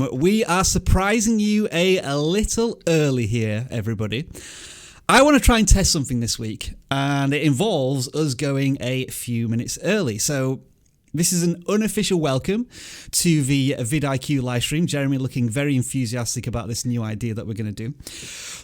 boom, we are surprising you a little early here, everybody. I want to try and test something this week, and it involves us going a few minutes early. So this is an unofficial welcome to the vidIQ live stream. Jeremy looking very enthusiastic about this new idea that we're going to do.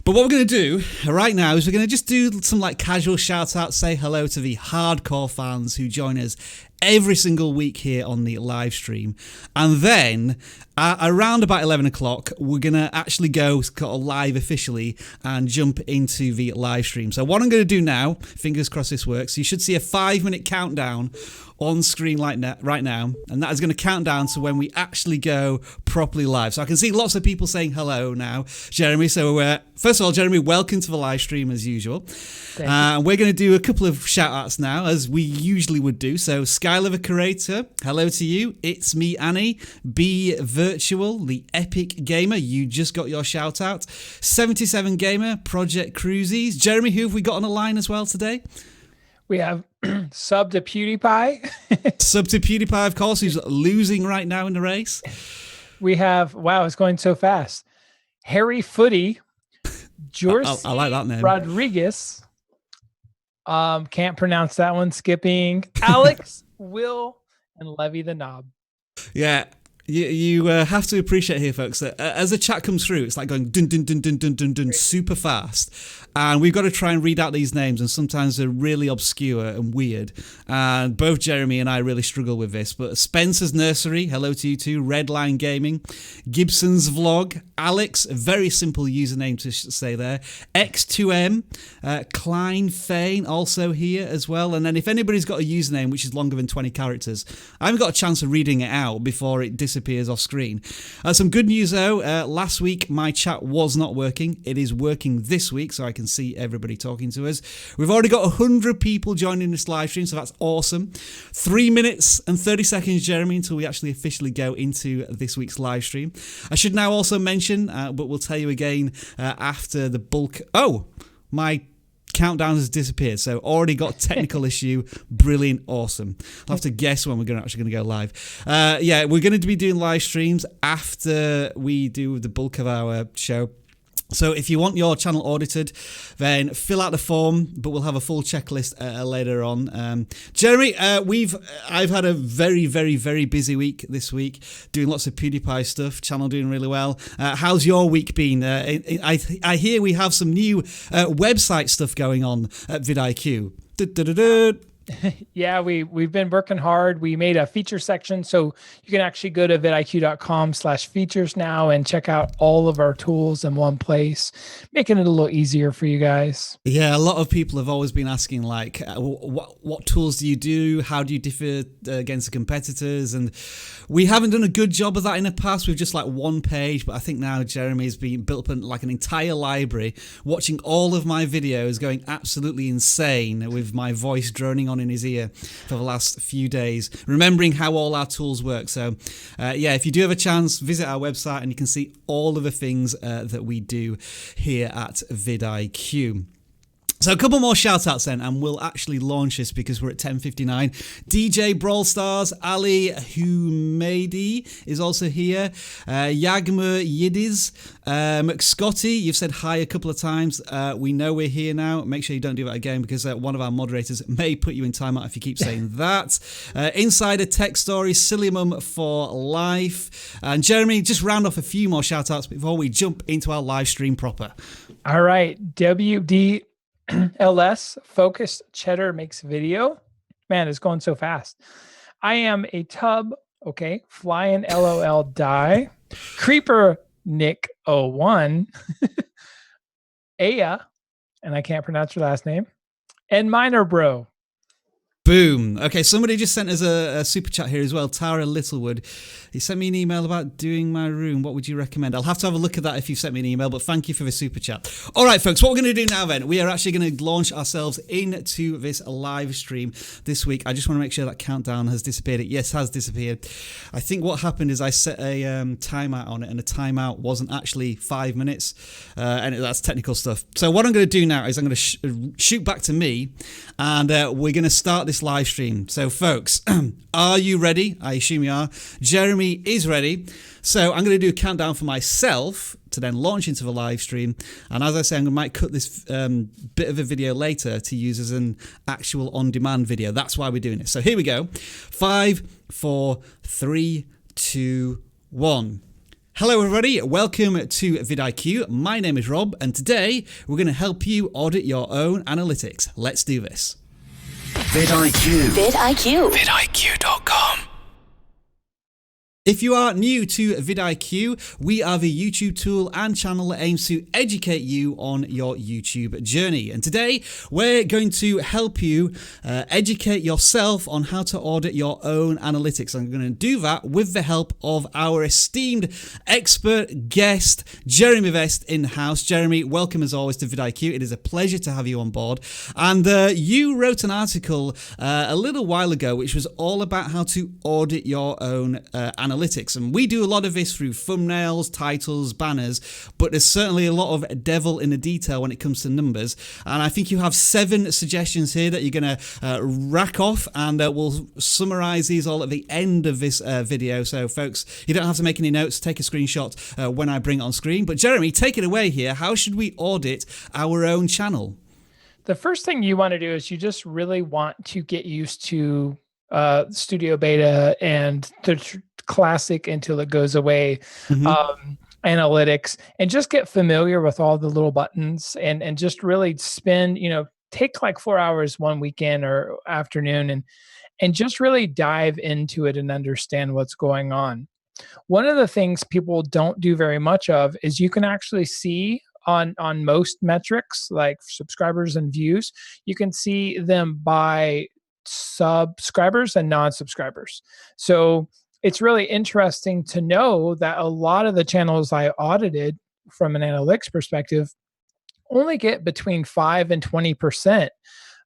But what we're going to do right now is we're going to just do some casual shout outs, say hello to the hardcore fans who join us every single week here on the live stream. And then around about 11 o'clock, we're going to actually go live officially and jump into the live stream. So what I'm going to do now, fingers crossed this works, you should see a 5-minute countdown on screen right now, and that is going to count down to when we actually go properly live. So I can see lots of people saying hello now, Jeremy. So first of all, Jeremy, welcome to the live stream as usual. We're going to do a couple of shout outs now, as we usually would do. So Skylar the Curator, hello to you. It's me, Annie. Be Virtual, the Epic Gamer, you just got your shout out. 77 Gamer, Project Cruises. Jeremy, who have we got on the line as well today? We have Sub to PewDiePie. Sub to PewDiePie, of course, who's losing right now in the race. We have, wow, it's going so fast. Harry Footy. Jorsi I like that name. Rodriguez. Can't pronounce that one. Skipping. Alex, Will, and Levy the Knob. Yeah. You have to appreciate here, folks, that as the chat comes through, it's like going dun dun dun dun dun dun dun super fast, and we've got to try and read out these names, and sometimes they're really obscure and weird. And both Jeremy and I really struggle with this. But Spencer's Nursery, hello to you too. Redline Gaming, Gibson's Vlog, Alex, a very simple username to say there. X2M, Klein Fane also here as well. And then if anybody's got a username which is longer than 20 characters, I haven't got a chance of reading it out before it disappears off screen. Some good news though, last week my chat was not working. It is working this week, so I can see everybody talking to us. We've already got 100 people joining this live stream, so that's awesome. 3 minutes and 30 seconds, Jeremy, until we actually officially go into this week's live stream. I should now also mention, but we'll tell you again after the bulk. Oh, my countdown has disappeared, so already got technical issue. Brilliant, awesome. I'll have to guess when we're actually going to go live. Yeah, we're going to be doing live streams after we do the bulk of our show. So if you want your channel audited, then fill out the form, but we'll have a full checklist later on. Jeremy, I've had a very, very, very busy week this week, doing lots of PewDiePie stuff, channel doing really well. How's your week been? I hear we have some new website stuff going on at vidIQ. Yeah, we've been working hard. We made a feature section, so you can actually go to vidiq.com/features now and check out all of our tools in one place, making it a little easier for you guys. Yeah, a lot of people have always been asking, like, what tools do you do? How do you differ against the competitors? And we haven't done a good job of that in the past with just like one page, but I think now Jeremy's been built up like an entire library, watching all of my videos, going absolutely insane with my voice droning on in his ear for the last few days, remembering how all our tools work. So yeah, if you do have a chance, visit our website and you can see all of the things that we do here at vidIQ. So a couple more shout outs then, and we'll actually launch this because we're at 10:59. DJ Brawl Stars, Ali Humeidi is also here. Yagma Yiddiz, McScotty, you've said hi a couple of times. We know we're here now. Make sure you don't do that again, because one of our moderators may put you in timeout if you keep saying that. Insider Tech Story, Silly Mum for Life. And Jeremy, just round off a few more shout outs before we jump into our live stream proper. All right, WD LS Focused Cheddar makes video. Man, it's going so fast. I am a tub. Okay. Flying LOL die. Creeper Nick 01. Aya, and I can't pronounce your last name. And Minor Bro. Boom. Okay, somebody just sent us a super chat here as well. Tara Littlewood. He sent me an email about doing my room. What would you recommend? I'll have to have a look at that if you've sent me an email, but thank you for the super chat. All right, folks, what we're going to do now then, we are actually going to launch ourselves into this live stream this week. I just want to make sure that countdown has disappeared. It, yes, has disappeared. I think what happened is I set a timeout on it, and the timeout wasn't actually 5 minutes, and that's technical stuff. So what I'm going to do now is I'm going to shoot back to me, and we're going to start this this live stream. So folks, are you ready? I assume you are. Jeremy is ready. So I'm going to do a countdown for myself to then launch into the live stream. And as I say, I might cut this bit of a video later to use as an actual on-demand video. That's why we're doing it. So here we go. 5, 4, 3, 2, 1. Hello everybody, welcome to vidIQ. My name is Rob, and today we're going to help you audit your own analytics. Let's do this. vidIQ. vidIQ. vidIQ.com. If you are new to vidIQ, we are the YouTube tool and channel that aims to educate you on your YouTube journey. And today, we're going to help you educate yourself on how to audit your own analytics. I'm going to do that with the help of our esteemed expert guest, Jeremy Vest in-house. Jeremy, welcome as always to vidIQ. It is a pleasure to have you on board. And you wrote an article a little while ago, which was all about how to audit your own analytics. And we do a lot of this through thumbnails, titles, banners, but there's certainly a lot of devil in the detail when it comes to numbers. And I think you have 7 suggestions here that you're going to rack off, and we'll summarize these all at the end of this video. So folks, you don't have to make any notes, take a screenshot when I bring it on screen. But Jeremy, take it away here. How should we audit our own channel? The first thing you want to do is you just really want to get used to studio beta and the classic until it goes away analytics, and just get familiar with all the little buttons, and just really spend, take like 4 hours one weekend or afternoon and just really dive into it and understand what's going on. One of the things people don't do very much of is you can actually see on most metrics like subscribers and views, you can see them by subscribers and non-subscribers. So it's really interesting to know that a lot of the channels I audited from an analytics perspective only get between 5 and 20%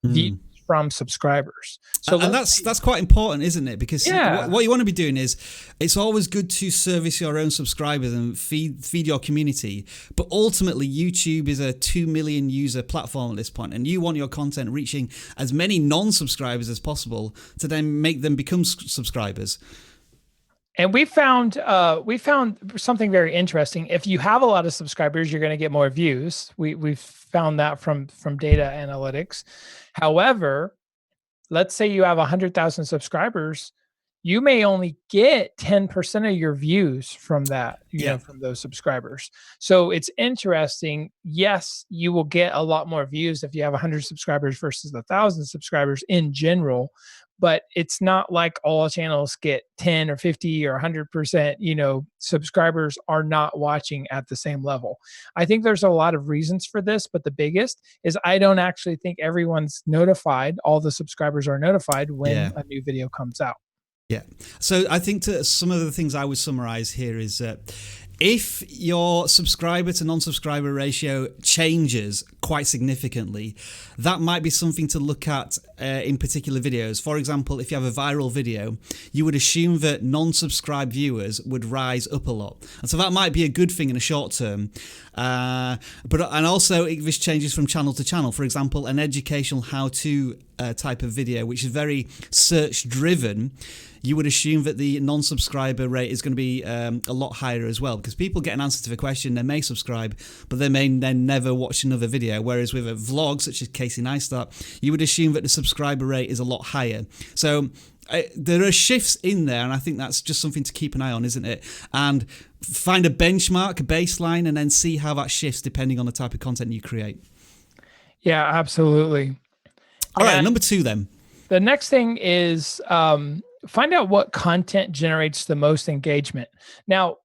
views from subscribers. So and that's quite important, isn't it? Because what you want to be doing is, it's always good to service your own subscribers and feed your community. But ultimately, YouTube is a 2 million user platform at this point, and you want your content reaching as many non-subscribers as possible to then make them become subscribers. And we found something very interesting. If you have a lot of subscribers, you're going to get more views. We've found that from data analytics. However, let's say you have 100,000 subscribers, you may only get 10% of your views from that, from those subscribers. So it's interesting. Yes, you will get a lot more views if you have 100 subscribers versus 1,000 subscribers in general. But it's not like all channels get 10 or 50 or 100%, subscribers are not watching at the same level. I think there's a lot of reasons for this, but the biggest is I don't actually think everyone's notified, all the subscribers are notified when a new video comes out. Yeah. So I think some of the things I would summarize here is that if your subscriber to non-subscriber ratio changes quite significantly, that might be something to look at in particular videos. For example, if you have a viral video, you would assume that non-subscribed viewers would rise up a lot. And so that might be a good thing in the short term. And also this changes from channel to channel. For example, an educational how-to type of video, which is very search driven, you would assume that the non-subscriber rate is going to be a lot higher as well, because people get an answer to the question, they may subscribe, but they may then never watch another video. Whereas with a vlog such as Casey Neistat, you would assume that the subscriber rate is a lot higher. So there are shifts in there, and I think that's just something to keep an eye on, isn't it? And find a benchmark, a baseline, and then see how that shifts depending on the type of content you create. Yeah, absolutely. All right, number 2 then. The next thing is find out what content generates the most engagement. Now,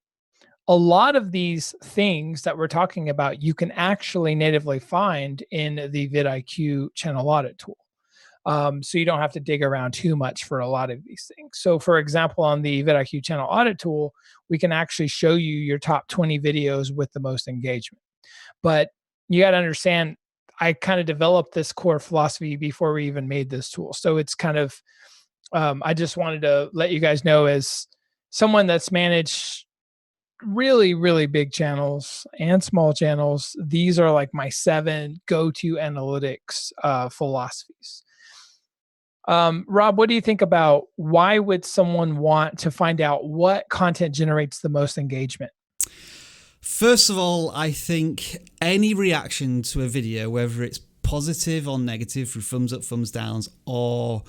a lot of these things that we're talking about, you can actually natively find in the vidIQ channel audit tool. So you don't have to dig around too much for a lot of these things. So for example, on the vidIQ channel audit tool, we can actually show you your top 20 videos with the most engagement. But you got to understand, I kind of developed this core philosophy before we even made this tool. So it's kind of, I just wanted to let you guys know, as someone that's managed really, really big channels and small channels, these are like my 7 go-to analytics philosophies. Rob, what do you think about why would someone want to find out what content generates the most engagement? First of all, I think any reaction to a video, whether it's positive or negative through thumbs up, thumbs downs, or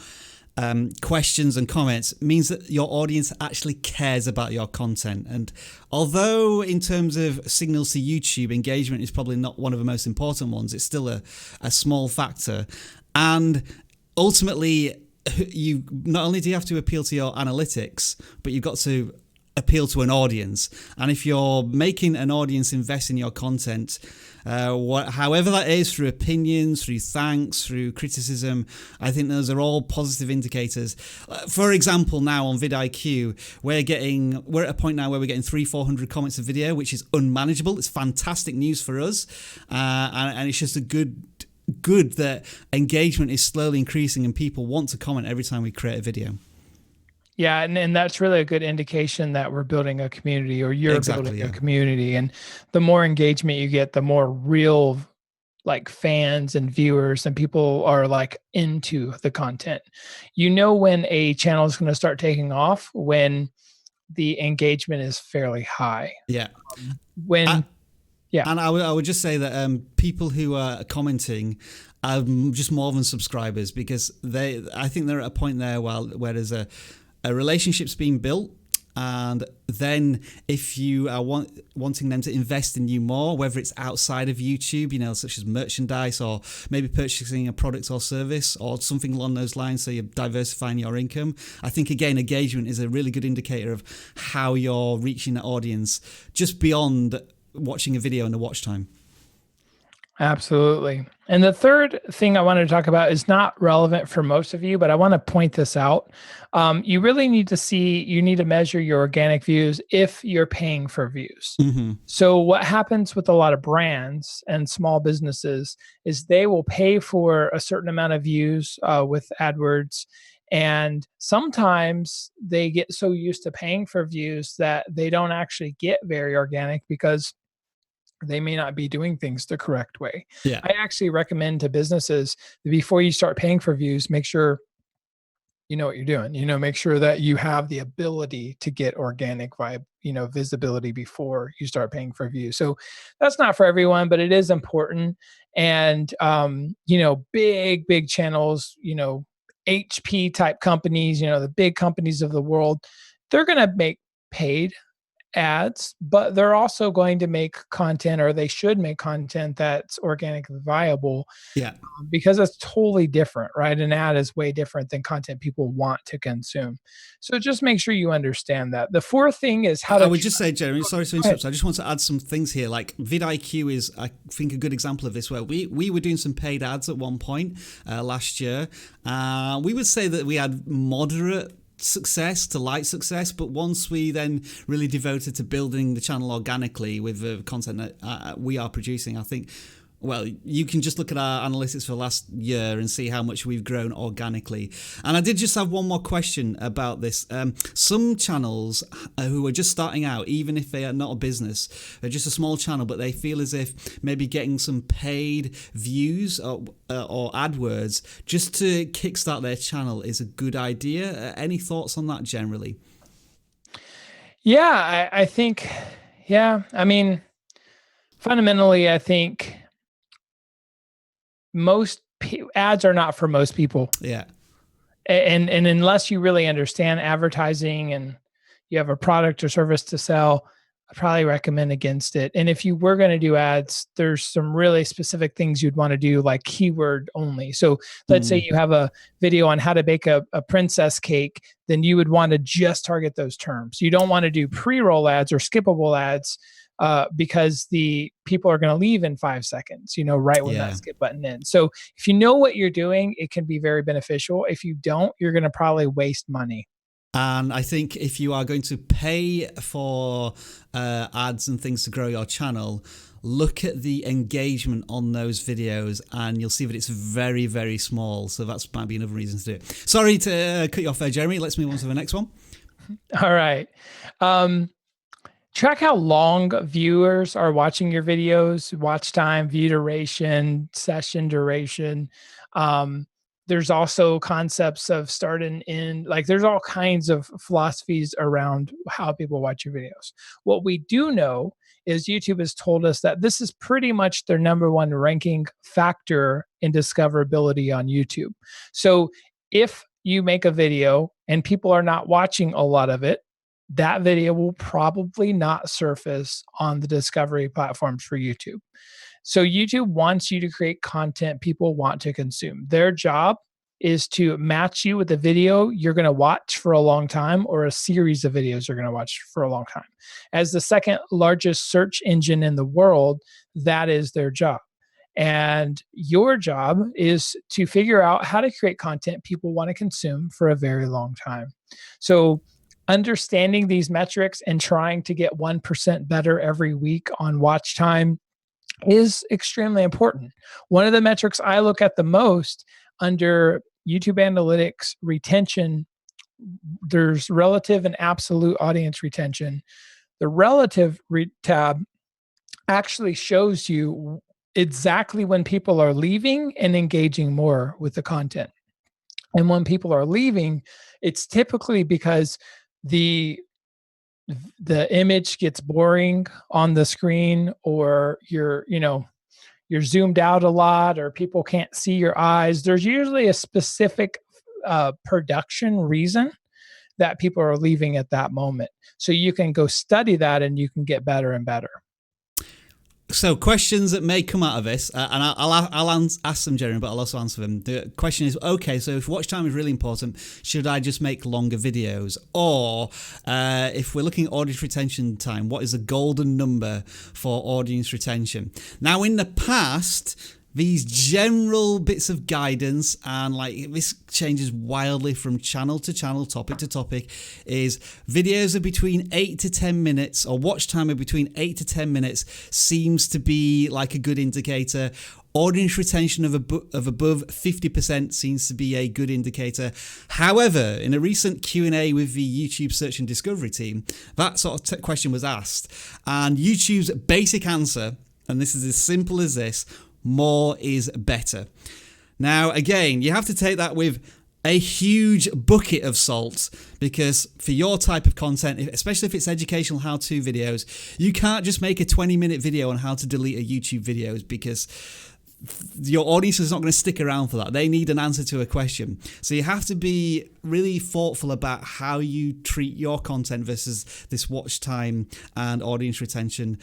questions and comments, means that your audience actually cares about your content. And although in terms of signals to YouTube, engagement is probably not one of the most important ones, it's still a small factor. And ultimately, you not only do you have to appeal to your analytics, but you've got to appeal to an audience. And if you're making an audience invest in your content, however that is, through opinions, through thanks, through criticism, I think those are all positive indicators. For example, now on vidIQ, we're at a point now where we're getting 300-400 comments a video, which is unmanageable. It's fantastic news for us, and it's just a good that engagement is slowly increasing and people want to comment every time we create a video. Yeah, and that's really a good indication that we're building a community, or you're building a community. And the more engagement you get, the more real like fans and viewers and people are like into the content. You know when a channel is going to start taking off when the engagement is fairly high. Yeah. Yeah. And I would just say that people who are commenting are just more than subscribers, because I think they're at a point there where there's a relationship's being built, and then if you are wanting them to invest in you more, whether it's outside of YouTube, such as merchandise, or maybe purchasing a product or service or something along those lines, so you're diversifying your income, I think again engagement is a really good indicator of how you're reaching the audience just beyond watching a video and the watch time. Absolutely. And the third thing I wanted to talk about is not relevant for most of you, but I want to point this out. You really need to measure your organic views if you're paying for views. Mm-hmm. So what happens with a lot of brands and small businesses is they will pay for a certain amount of views with AdWords. And sometimes they get so used to paying for views that they don't actually get very organic because they may not be doing things the correct way. Yeah. I actually recommend to businesses that before you start paying for views, make sure you know what you're doing. Make sure that you have the ability to get organic visibility before you start paying for views. So that's not for everyone, but it is important. And big channels, HP type companies, the big companies of the world, they're going to make paid ads, but they're also going to make content, or they should make content that's organically viable. Yeah. Because it's totally different, right? An ad is way different than content people want to consume. So just make sure you understand that. The fourth thing is how to... I would just say, Jeremy, sorry to interrupt. I just want to add some things here. Like vidIQ is, I think, a good example of this, where we were doing some paid ads at one point last year. We would say that we had moderate success to light success, but once we then really devoted to building the channel organically with the content that we are producing, I think, well, you can just look at our analytics for last year and see how much we've grown organically. And I did just have one more question about this. Some channels who are just starting out, even if they are not a business, they're just a small channel, but they feel as if maybe getting some paid views or AdWords just to kickstart their channel is a good idea. Any thoughts on that generally? Yeah, I think, fundamentally, I think most ads are not for most people. Yeah. And unless you really understand advertising and you have a product or service to sell, I probably recommend against it. And if you were going to do ads, there's some really specific things you'd want to do, like keyword only. So let's say you have a video on how to bake a princess cake, then you would want to just target those terms. You don't want to do pre-roll ads or skippable ads because the people are going to leave in 5 seconds, right when that skip button ends. So if you know what you're doing, it can be very beneficial. If you don't, you're going to probably waste money. And I think if you are going to pay for ads and things to grow your channel, look at the engagement on those videos and you'll see that it's very, very small. So that's might be another reason to do it. Sorry to cut you off there, Jeremy. Let's move on to the next one. All right. Track how long viewers are watching your videos, watch time, view duration, session duration. There's also concepts of starting in, like, there's all kinds of philosophies around how people watch your videos. What we do know is YouTube has told us that this is pretty much their number one ranking factor in discoverability on YouTube. So if you make a video and people are not watching a lot of it, that video will probably not surface on the discovery platforms for YouTube. So YouTube wants you to create content people want to consume. Their job is to match you with a video you're going to watch for a long time, or a series of videos you're going to watch for a long time. As the second largest search engine in the world, that is their job. And your job is to figure out how to create content people want to consume for a very long time. So understanding these metrics and trying to get 1% better every week on watch time is extremely important. One of the metrics I look at the most under YouTube analytics retention, there's relative and absolute audience retention. The relative tab actually shows you exactly when people are leaving and engaging more with the content. And when people are leaving, it's typically because the image gets boring on the screen, or you're zoomed out a lot, or people can't see your eyes. There's usually a specific production reason that people are leaving at that moment. So you can go study that and you can get better and better. So questions that may come out of this, and I'll ask them, Jeremy, but I'll also answer them. The question is, okay, so if watch time is really important, should I just make longer videos? Or if we're looking at audience retention time, what is the golden number for audience retention? Now, in the past, these general bits of guidance, and like this changes wildly from channel to channel, topic to topic, is videos are between 8 to 10 minutes, or watch time are between 8 to 10 minutes seems to be like a good indicator. Audience retention of above 50% seems to be a good indicator. However, in a recent Q&A with the YouTube Search and Discovery team, that sort of question was asked, and YouTube's basic answer, and this is as simple as this: more is better. Now, again, you have to take that with a huge bucket of salt, because for your type of content, especially if it's educational how-to videos, you can't just make a 20-minute video on how to delete a YouTube video, because your audience is not going to stick around for that. They need an answer to a question. So you have to be really thoughtful about how you treat your content versus this watch time and audience retention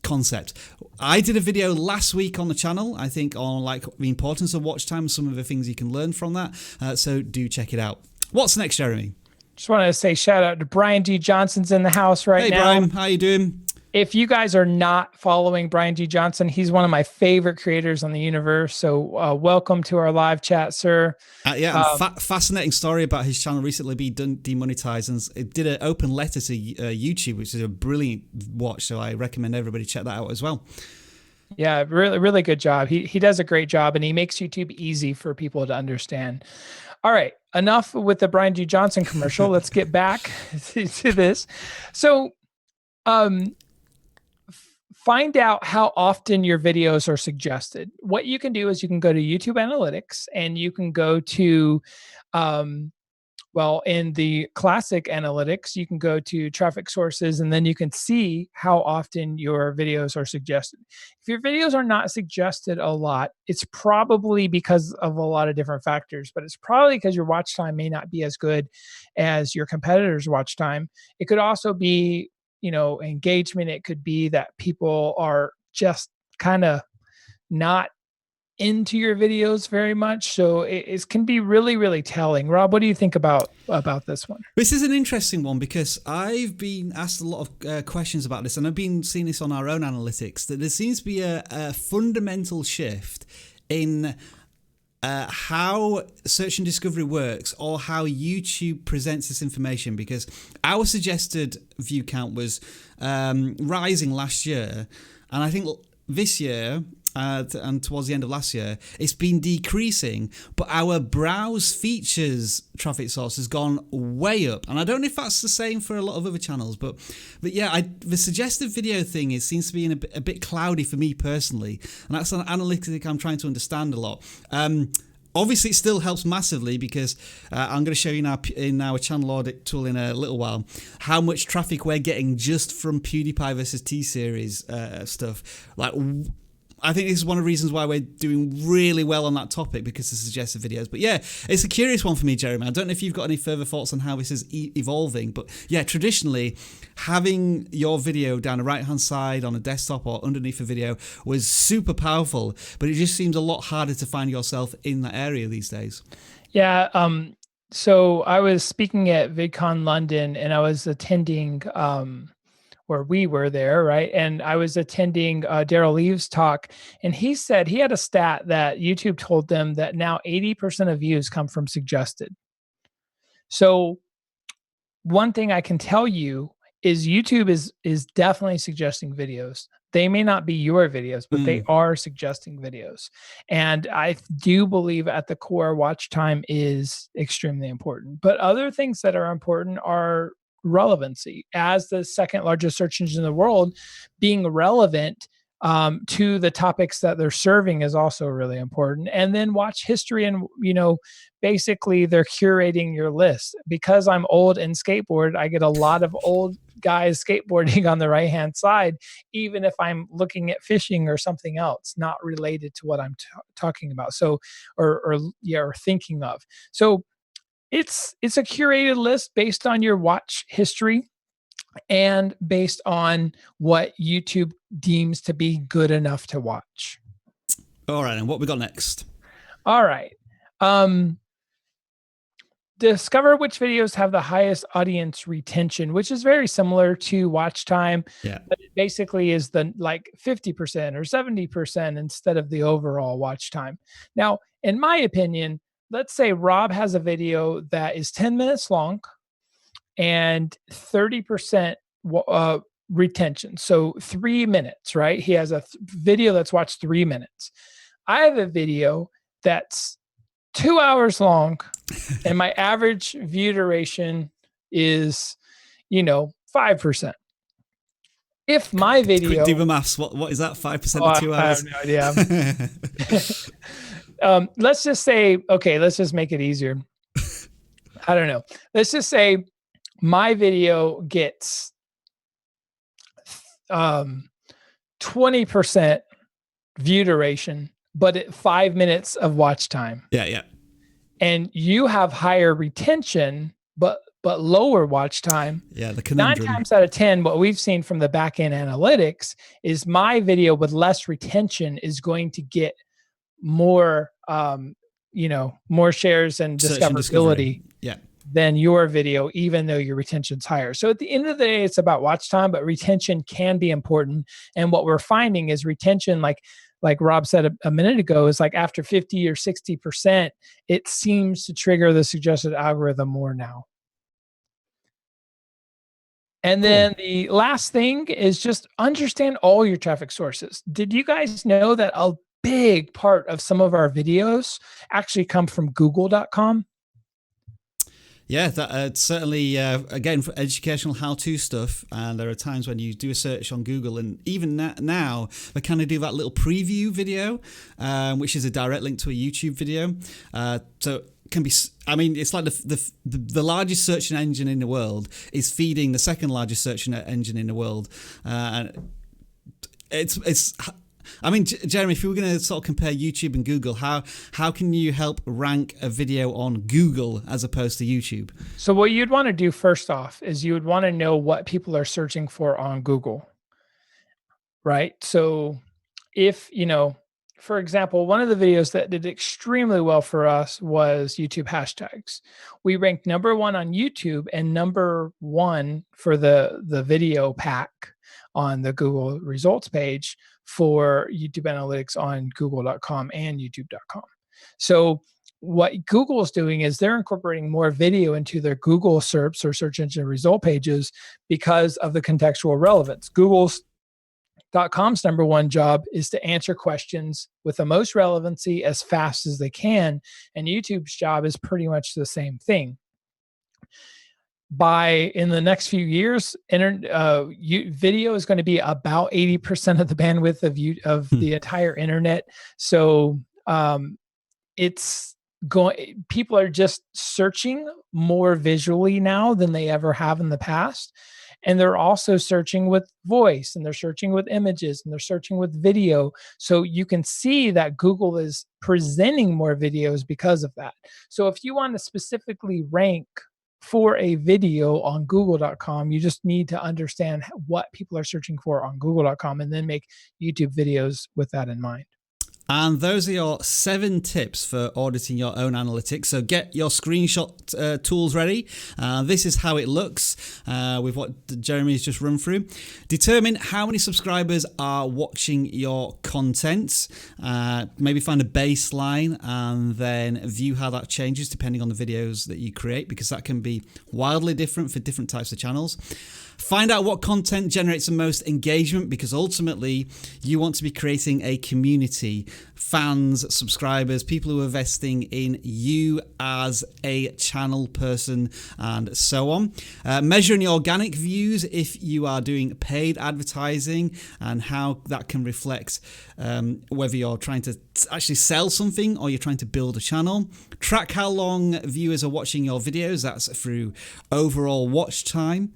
concept. I did a video last week on the channel, I think, on like the importance of watch time, some of the things you can learn from that. So do check it out. What's next, Jeremy? Just wanted to say shout out to Brian D. Johnson's in the house right now. Hey, Brian, how you doing? If you guys are not following Brian D. Johnson, he's one of my favorite creators on the universe. So welcome to our live chat, sir. Fascinating story about his channel recently being demonetized, and it did an open letter to YouTube, which is a brilliant watch. So I recommend everybody check that out as well. Yeah, really, really good job. He does a great job, and he makes YouTube easy for people to understand. All right, enough with the Brian D. Johnson commercial. Let's get back to this. So, find out how often your videos are suggested. What you can do is you can go to YouTube Analytics, and you can go to, in the classic analytics, you can go to traffic sources, and then you can see how often your videos are suggested. If your videos are not suggested a lot, it's probably because of a lot of different factors, but it's probably because your watch time may not be as good as your competitors' watch time. It could also be engagement. It could be that people are just kind of not into your videos very much. So it can be really, really telling. Rob, what do you think about this one? This is an interesting one, because I've been asked a lot of questions about this, and I've been seeing this on our own analytics, that there seems to be a fundamental shift in how search and discovery works, or how YouTube presents this information, because our suggested view count was rising last year, and I think this year and towards the end of last year it's been decreasing, but our browse features traffic source has gone way up, and I don't know if that's the same for a lot of other channels, but yeah, the suggested video thing seems to be a bit cloudy for me personally, and that's an analytic I'm trying to understand a lot. Obviously, it still helps massively because I'm going to show you now in our channel audit tool in a little while how much traffic we're getting just from PewDiePie versus T-Series stuff. Like, I think this is one of the reasons why we're doing really well on that topic, because of suggested videos. But yeah, it's a curious one for me, Jeremy. I don't know if you've got any further thoughts on how this is evolving, but yeah, traditionally, having your video down the right-hand side on a desktop or underneath a video was super powerful, but it just seems a lot harder to find yourself in that area these days. Yeah. So I was speaking at VidCon London, and I was attending, where we were there, right? And I was attending Daryl Leave's talk, and he said he had a stat that YouTube told them that now 80% of views come from suggested. So one thing I can tell you is YouTube is definitely suggesting videos. They may not be your videos, but they are suggesting videos. And I do believe at the core, watch time is extremely important. But other things that are important are relevancy. As the second largest search engine in the world, being relevant to the topics that they're serving is also really important. And then watch history, and basically they're curating your list. Because I'm old and skateboard, I get a lot of old guys skateboarding on the right hand side, even if I'm looking at fishing or something else not related to what I'm talking about. So or thinking of. So it's a curated list based on your watch history and based on what YouTube deems to be good enough to watch. All right, and what we got next? All right. Discover which videos have the highest audience retention, which is very similar to watch time. Yeah. But it basically is the 50% or 70% instead of the overall watch time. Now, in my opinion, let's say Rob has a video that is 10 minutes long and 30% retention. So 3 minutes, right? He has a video that's watched 3 minutes. I have a video that's 2 hours long and my average view duration is, 5%. If my video... Quick, do the maths. What is that? 5% of 2 hours? I have no idea. Let's just say, okay, let's just make it easier. I don't know. Let's just say my video gets 20% view duration, but at 5 minutes of watch time. Yeah. And you have higher retention, but lower watch time. Yeah, the conundrum. 9 times out of 10, what we've seen from the back-end analytics is my video with less retention is going to get more, more shares and discoverability than your video, even though your retention's higher. So at the end of the day, it's about watch time, but retention can be important. And what we're finding is retention, like Rob said a minute ago, is like after 50 or 60%, it seems to trigger the suggested algorithm more now. And then the last thing is just understand all your traffic sources. Did you guys know that a big part of some of our videos actually come from google.com? Yeah, that certainly, again, for educational how-to stuff, and there are times when you do a search on Google, and even now, they kind of do that little preview video, which is a direct link to a YouTube video. So it can be, it's like the largest search engine in the world is feeding the second largest search engine in the world. And Jeremy, if you were going to sort of compare YouTube and Google, how can you help rank a video on Google as opposed to YouTube? So what you'd want to do first off is you would want to know what people are searching for on Google, right? So if, for example, one of the videos that did extremely well for us was YouTube hashtags. We ranked #1 on YouTube and #1 for the video pack on the Google results page for YouTube analytics on google.com and youtube.com. So what Google is doing is they're incorporating more video into their Google SERPs or search engine result pages because of the contextual relevance. Google's .com's #1 job is to answer questions with the most relevancy as fast as they can, and YouTube's job is pretty much the same thing. In the next few years, video is going to be about 80% of the bandwidth of the entire internet. So it's people are just searching more visually now than they ever have in the past. And they're also searching with voice, and they're searching with images, and they're searching with video. So you can see that Google is presenting more videos because of that. So if you want to specifically rank for a video on google.com, you just need to understand what people are searching for on google.com and then make YouTube videos with that in mind. And those are your 7 tips for auditing your own analytics. So get your screenshot tools ready. This is how it looks with what Jeremy's just run through. Determine how many subscribers are watching your content. Maybe find a baseline and then view how that changes depending on the videos that you create, because that can be wildly different for different types of channels. Find out what content generates the most engagement, because ultimately you want to be creating a community, fans, subscribers, people who are investing in you as a channel person, and so on. Measuring your organic views if you are doing paid advertising, and how that can reflect whether you're trying to actually sell something or you're trying to build a channel. Track how long viewers are watching your videos. That's through overall watch time.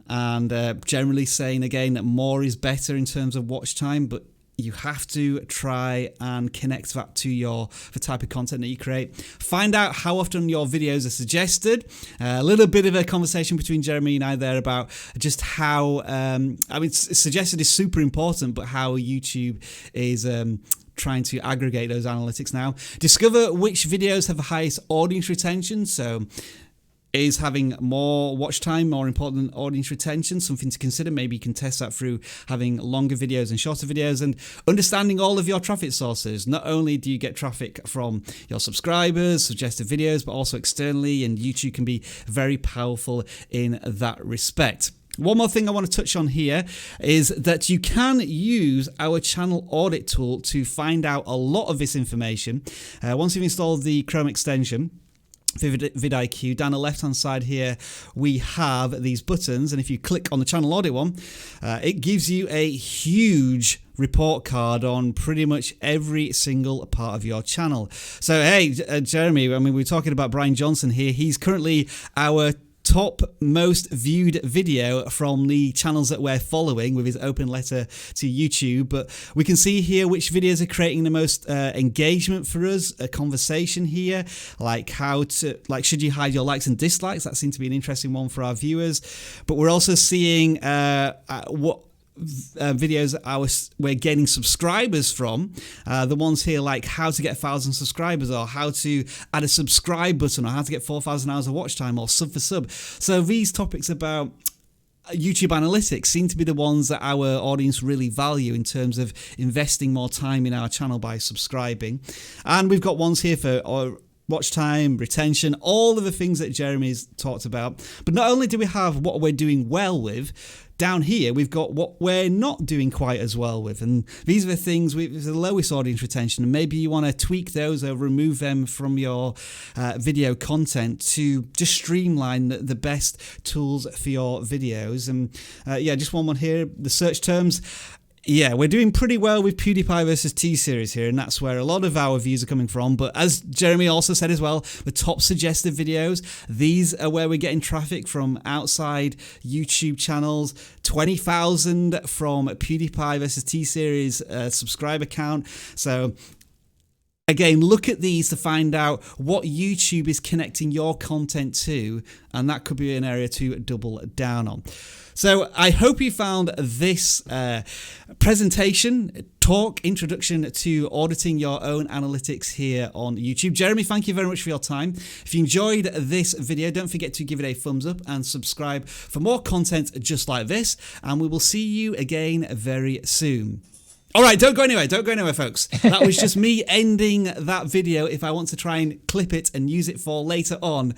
And generally saying again that more is better in terms of watch time, but you have to try and connect that to the type of content that you create. Find out how often your videos are suggested. A little bit of a conversation between Jeremy and I there about just how, suggested is super important, but how YouTube is trying to aggregate those analytics now. Discover which videos have the highest audience retention. So is having more watch time more important than audience retention? Something to consider. Maybe you can test that through having longer videos and shorter videos, and understanding all of your traffic sources. Not only do you get traffic from your subscribers, suggested videos, but also externally, and YouTube can be very powerful in that respect. One more thing I want to touch on here is that you can use our channel audit tool to find out a lot of this information. Once you've installed the Chrome extension, vidIQ, down the left hand side here we have these buttons, and if you click on the channel audit one, it gives you a huge report card on pretty much every single part of your channel. So hey, Jeremy, I mean, we're talking about Brian Johnson here. He's currently our top most viewed video from the channels that we're following with his open letter to YouTube. But we can see here which videos are creating the most engagement for us, a conversation here, like should you hide your likes and dislikes? That seemed to be an interesting one for our viewers. But we're also seeing what videos we're gaining subscribers from, the ones here like how to get 1,000 subscribers, or how to add a subscribe button, or how to get 4,000 hours of watch time, or sub for sub. So these topics about YouTube analytics seem to be the ones that our audience really value in terms of investing more time in our channel by subscribing. And we've got ones here for watch time, retention, all of the things that Jeremy's talked about. But not only do we have what we're doing well with, down here we've got what we're not doing quite as well with, and these are the things with the lowest audience retention, and maybe you want to tweak those or remove them from your video content to just streamline the best tools for your videos. And just one here, the search terms. Yeah, we're doing pretty well with PewDiePie versus T-Series here, and that's where a lot of our views are coming from. But as Jeremy also said as well, the top suggested videos, these are where we're getting traffic from outside YouTube channels. 20,000 from PewDiePie versus T-Series subscriber count. So again, look at these to find out what YouTube is connecting your content to, and that could be an area to double down on. So I hope you found this introduction to auditing your own analytics here on YouTube. Jeremy, thank you very much for your time. If you enjoyed this video, don't forget to give it a thumbs up and subscribe for more content just like this, and we will see you again very soon. All right, don't go anywhere, folks. That was just me ending that video. If I want to try and clip it and use it for later on,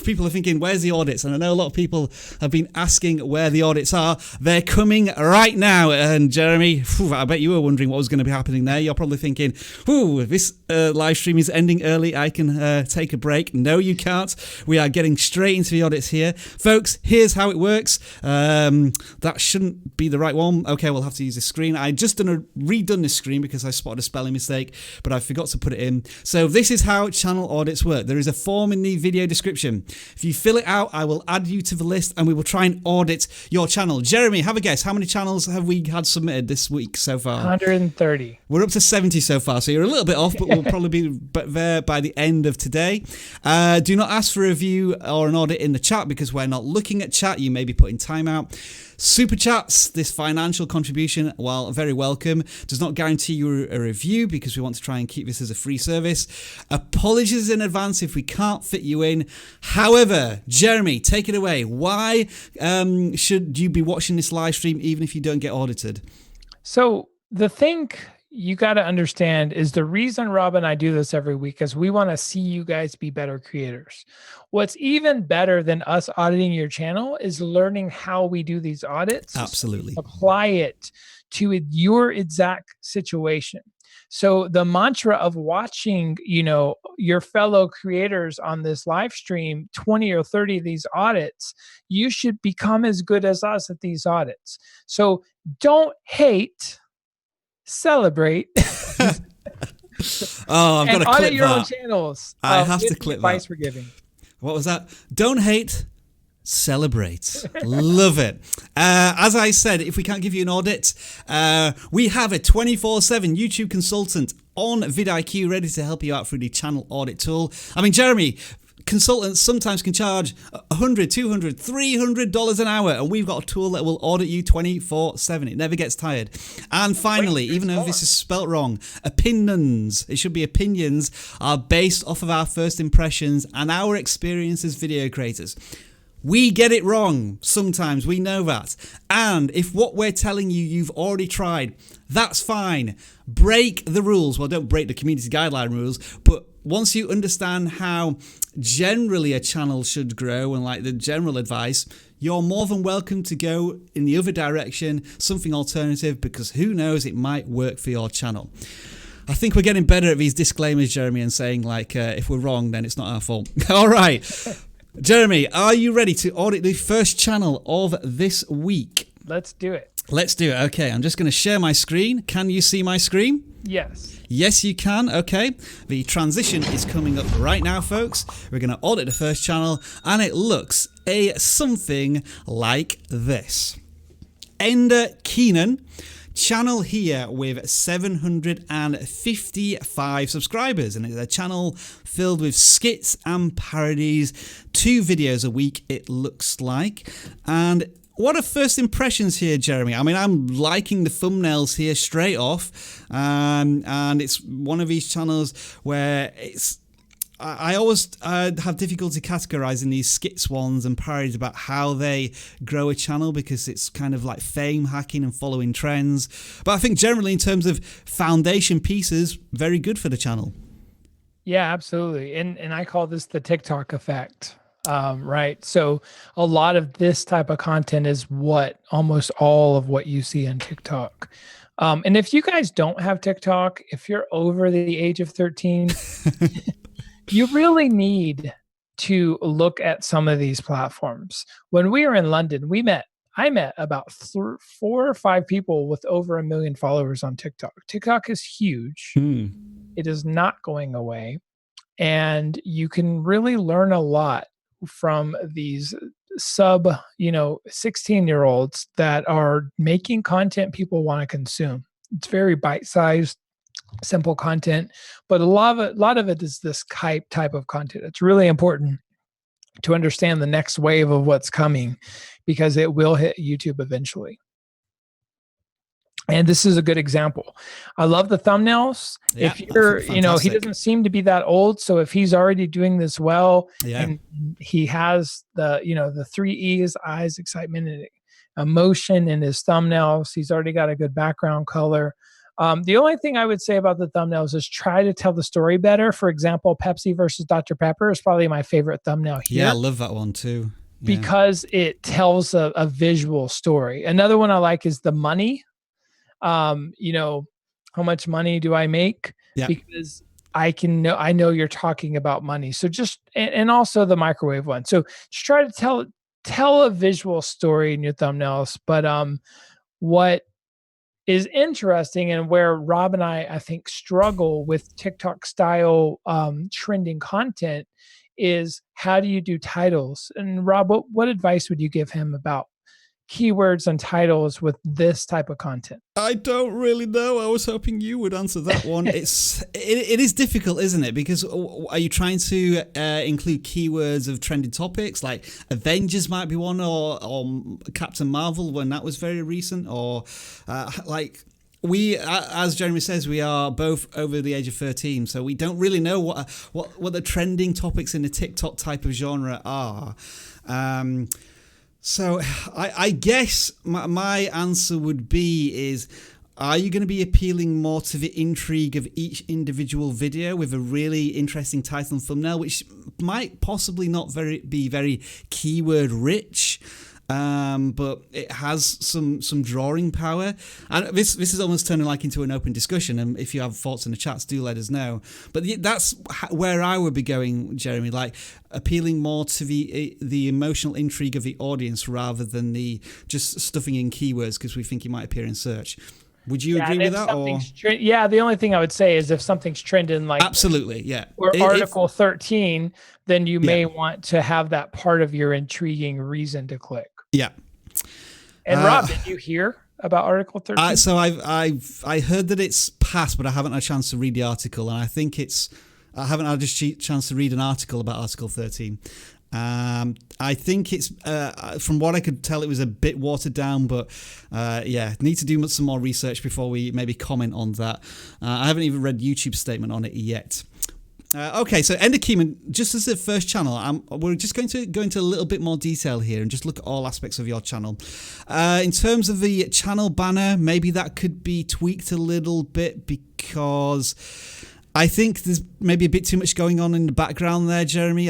people are thinking, where's the audits? And I know a lot of people have been asking where the audits are. They're coming right now. And Jeremy, I bet you were wondering what was going to be happening there. You're probably thinking, this live stream is ending early. I can take a break. No, you can't. We are getting straight into the audits here. Folks, here's how it works. That shouldn't be the right one. Okay, we'll have to use this screen. I just redone this screen because I spotted a spelling mistake, but I forgot to put it in. So this is how channel audits work. There is a form in the video description. If you fill it out, I will add you to the list and we will try and audit your channel. Jeremy, have a guess. How many channels have we had submitted this week so far? 130. We're up to 70 so far, so you're a little bit off, but we'll probably be there by the end of today. Do not ask for a review or an audit in the chat because we're not looking at chat. You may be putting time out. Super chats, this financial contribution, while very welcome, does not guarantee you a review because we want to try and keep this as a free service. Apologies in advance if we can't fit you in. However, Jeremy, take it away. Why should you be watching this live stream even if you don't get audited? So the thing you got to understand is the reason Rob and I do this every week is we want to see you guys be better creators. What's even better than us auditing your channel is learning how we do these audits. Absolutely. Apply it to your exact situation. So the mantra of watching, your fellow creators on this live stream, 20 or 30 of these audits, you should become as good as us at these audits. So don't hate, celebrate. Oh, I've got to clip audit your that. own channels. I have to clip advice that. we're giving. What was that? Don't hate, celebrate. Love it. As I said, if we can't give you an audit, we have a 24/7 YouTube consultant on vidIQ ready to help you out through the channel audit tool. I mean, Jeremy, consultants sometimes can charge $100, $200, $300 an hour, and we've got a tool that will audit you 24/7. It never gets tired. And finally, even though this is spelt wrong, opinions, it should be opinions, are based off of our first impressions and our experience as video creators. We get it wrong sometimes, we know that. And if what we're telling you you've already tried, that's fine. Break the rules. Well, don't break the community guideline rules, but once you understand how generally a channel should grow and like the general advice, you're more than welcome to go in the other direction, something alternative, because who knows, it might work for your channel. I think we're getting better at these disclaimers, Jeremy, and saying like, if we're wrong, then it's not our fault. All right. Jeremy, are you ready to audit the first channel of this week? Let's do it. Let's do it. Okay, I'm just going to share my screen. Can you see my screen? Yes. Yes, you can. Okay. The transition is coming up right now, folks. We're going to audit the first channel, and it looks something like this. Ender Keenan. Channel here with 755 subscribers, and it's a channel filled with skits and parodies, 2 videos a week it looks like. And what are first impressions here, Jeremy? I mean, I'm liking the thumbnails here straight off, and it's one of these channels where I always have difficulty categorizing these skits ones and parodies about how they grow a channel because it's kind of like fame hacking and following trends. But I think generally in terms of foundation pieces, very good for the channel. Yeah, absolutely. And I call this the Tick-Tock Effect. Right. So a lot of this type of content is almost all of what you see on TikTok. And if you guys don't have TikTok, if you're over the age of 13, you really need to look at some of these platforms. When we were in London, I met about 4 or 5 people with over 1 million followers on TikTok. TikTok is huge. It is not going away. And you can really learn a lot from these 16-year-olds that are making content people want to consume. It's very bite-sized, simple content, but a lot of it is this type of content. It's really important to understand the next wave of what's coming because it will hit YouTube eventually. And this is a good example. I love the thumbnails. Yeah, if you're, he doesn't seem to be that old. So if he's already doing this well, and he has the 3 E's, eyes, excitement, and emotion in his thumbnails, he's already got a good background color. The only thing I would say about the thumbnails is try to tell the story better. For example, Pepsi versus Dr. Pepper is probably my favorite thumbnail here. Yeah, I love that one too. Because it tells a visual story. Another one I like is the money. How much money do I make? Yeah. Because I know you're talking about money. So and also the microwave one. So just try to tell a visual story in your thumbnails. But what is interesting, and where Rob and I think struggle with TikTok style trending content is, how do you do titles? And Rob, what advice would you give him about keywords and titles with this type of content? I don't really know. I was hoping you would answer that one. It is difficult, isn't it? Because are you trying to include keywords of trending topics, like Avengers might be one, or Captain Marvel when that was very recent, or like we, as Jeremy says, we are both over the age of 13, so we don't really know what the trending topics in the TikTok type of genre are. So I guess my answer would be are you going to be appealing more to the intrigue of each individual video with a really interesting title and thumbnail, which might possibly not be very keyword rich, but it has some drawing power? And this is almost turning like into an open discussion, and if you have thoughts in the chats, do let us know. But that's where I would be going, Jeremy, like appealing more to the emotional intrigue of the audience rather than the just stuffing in keywords because we think it might appear in search. Would you agree with that? Or? Yeah, the only thing I would say is if something's trending like absolutely, yeah, or Article 13, then you may want to have that part of your intriguing reason to click. Yeah. And Rob, did you hear about Article 13? So I heard that it's passed, but I haven't had a chance to read the article, and I think I haven't had a chance to read an article about Article 13. I think it's from what I could tell, it was a bit watered down, but need to do some more research before we maybe comment on that. I haven't even read YouTube's statement on it yet. Okay, so Ender Keyman, just as the first channel, we're just going to go into a little bit more detail here and just look at all aspects of your channel. In terms of the channel banner, maybe that could be tweaked a little bit because I think there's maybe a bit too much going on in the background there, Jeremy.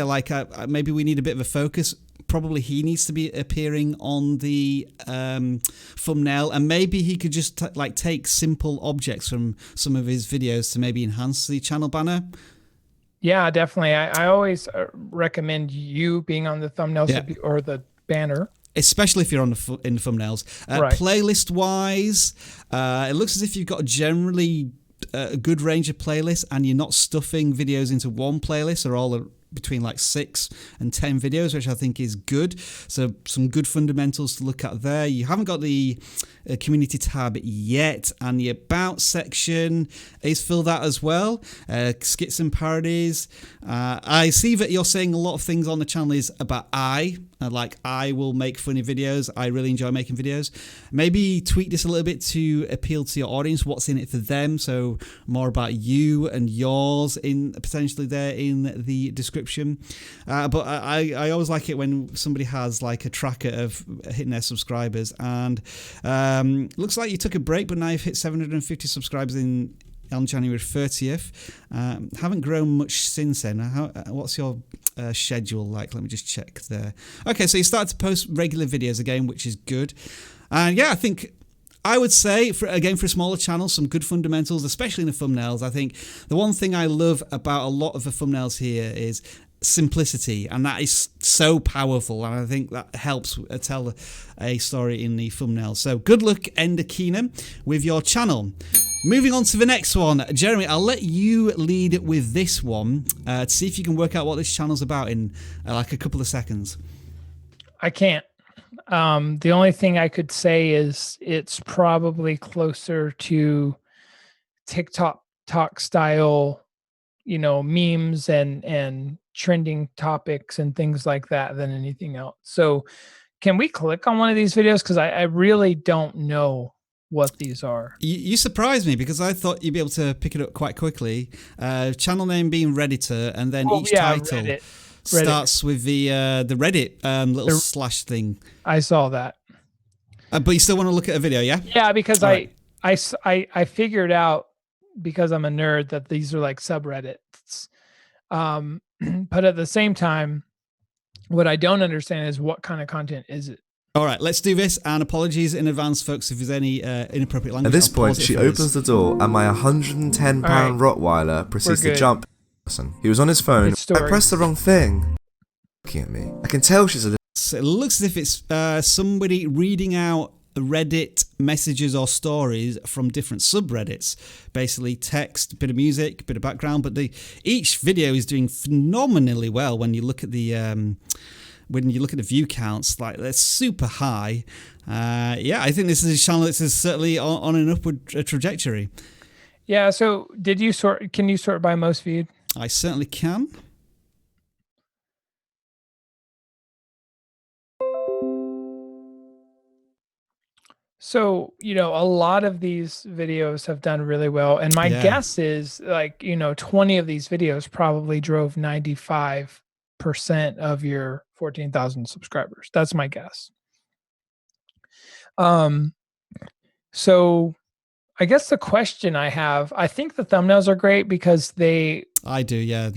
Maybe we need a bit of a focus. Probably he needs to be appearing on the thumbnail, and maybe he could just take simple objects from some of his videos to maybe enhance the channel banner. Yeah, definitely. I always recommend you being on the thumbnails or the banner. Especially if you're in the thumbnails. Right. Playlist-wise, it looks as if you've got generally a good range of playlists, and you're not stuffing videos into one playlist. They're all between 6 and 10 videos, which I think is good. So some good fundamentals to look at there. You haven't got the community tab yet, and the about section is filled out as well. Skits and Parodies. I see that you're saying a lot of things on the channel is about I will make funny videos. I really enjoy making videos. Maybe tweak this a little bit to appeal to your audience. What's in it for them? So more about you and yours potentially there in the description. But I always like it when somebody has a tracker of hitting their subscribers. And looks like you took a break, but now you've hit 750 subscribers on January 30th. Haven't grown much since then. What's your schedule like? Let me just check there. Okay, so you started to post regular videos again, which is good. And I think I would say, for a smaller channel, some good fundamentals, especially in the thumbnails. I think the one thing I love about a lot of the thumbnails here is simplicity, and that is so powerful, and I think that helps tell a story in the thumbnail. So good luck, Ender Keenan, with your channel. Moving on to the next one. Jeremy, I'll let you lead with this one to see if you can work out what this channel's about in a couple of seconds. I can't. The only thing I could say is it's probably closer to TikTok style, memes and trending topics and things like that than anything else. So can we click on one of these videos? Because I really don't know what these are. You surprised me because I thought you'd be able to pick it up quite quickly. Channel name being Redditor, and then each title Reddit starts with the Reddit little slash thing. I saw that. But you still want to look at a video, yeah? Yeah, because I figured out, because I'm a nerd, that these are like subreddits. But at the same time, what I don't understand is what kind of content is it? All right, let's do this, and apologies in advance, folks, if there's any inappropriate language. At this point, she opens the door, and my 110-pound Rottweiler proceeds to jump. He was on his phone. I pressed the wrong thing. Looking at me, I can tell she's a little. So it looks as if it's somebody reading out Reddit messages or stories from different subreddits. Basically text, bit of music, bit of background, but each video is doing phenomenally well when you look at the view counts. Like, they're super high. I think this is a channel that is certainly on an upward trajectory. Yeah, so can you sort by most viewed? I certainly can. So, a lot of these videos have done really well. And my guess is 20 of these videos probably drove 95% of your 14,000 subscribers. That's my guess. So I guess the question I have, I think the thumbnails are great because I do, yeah.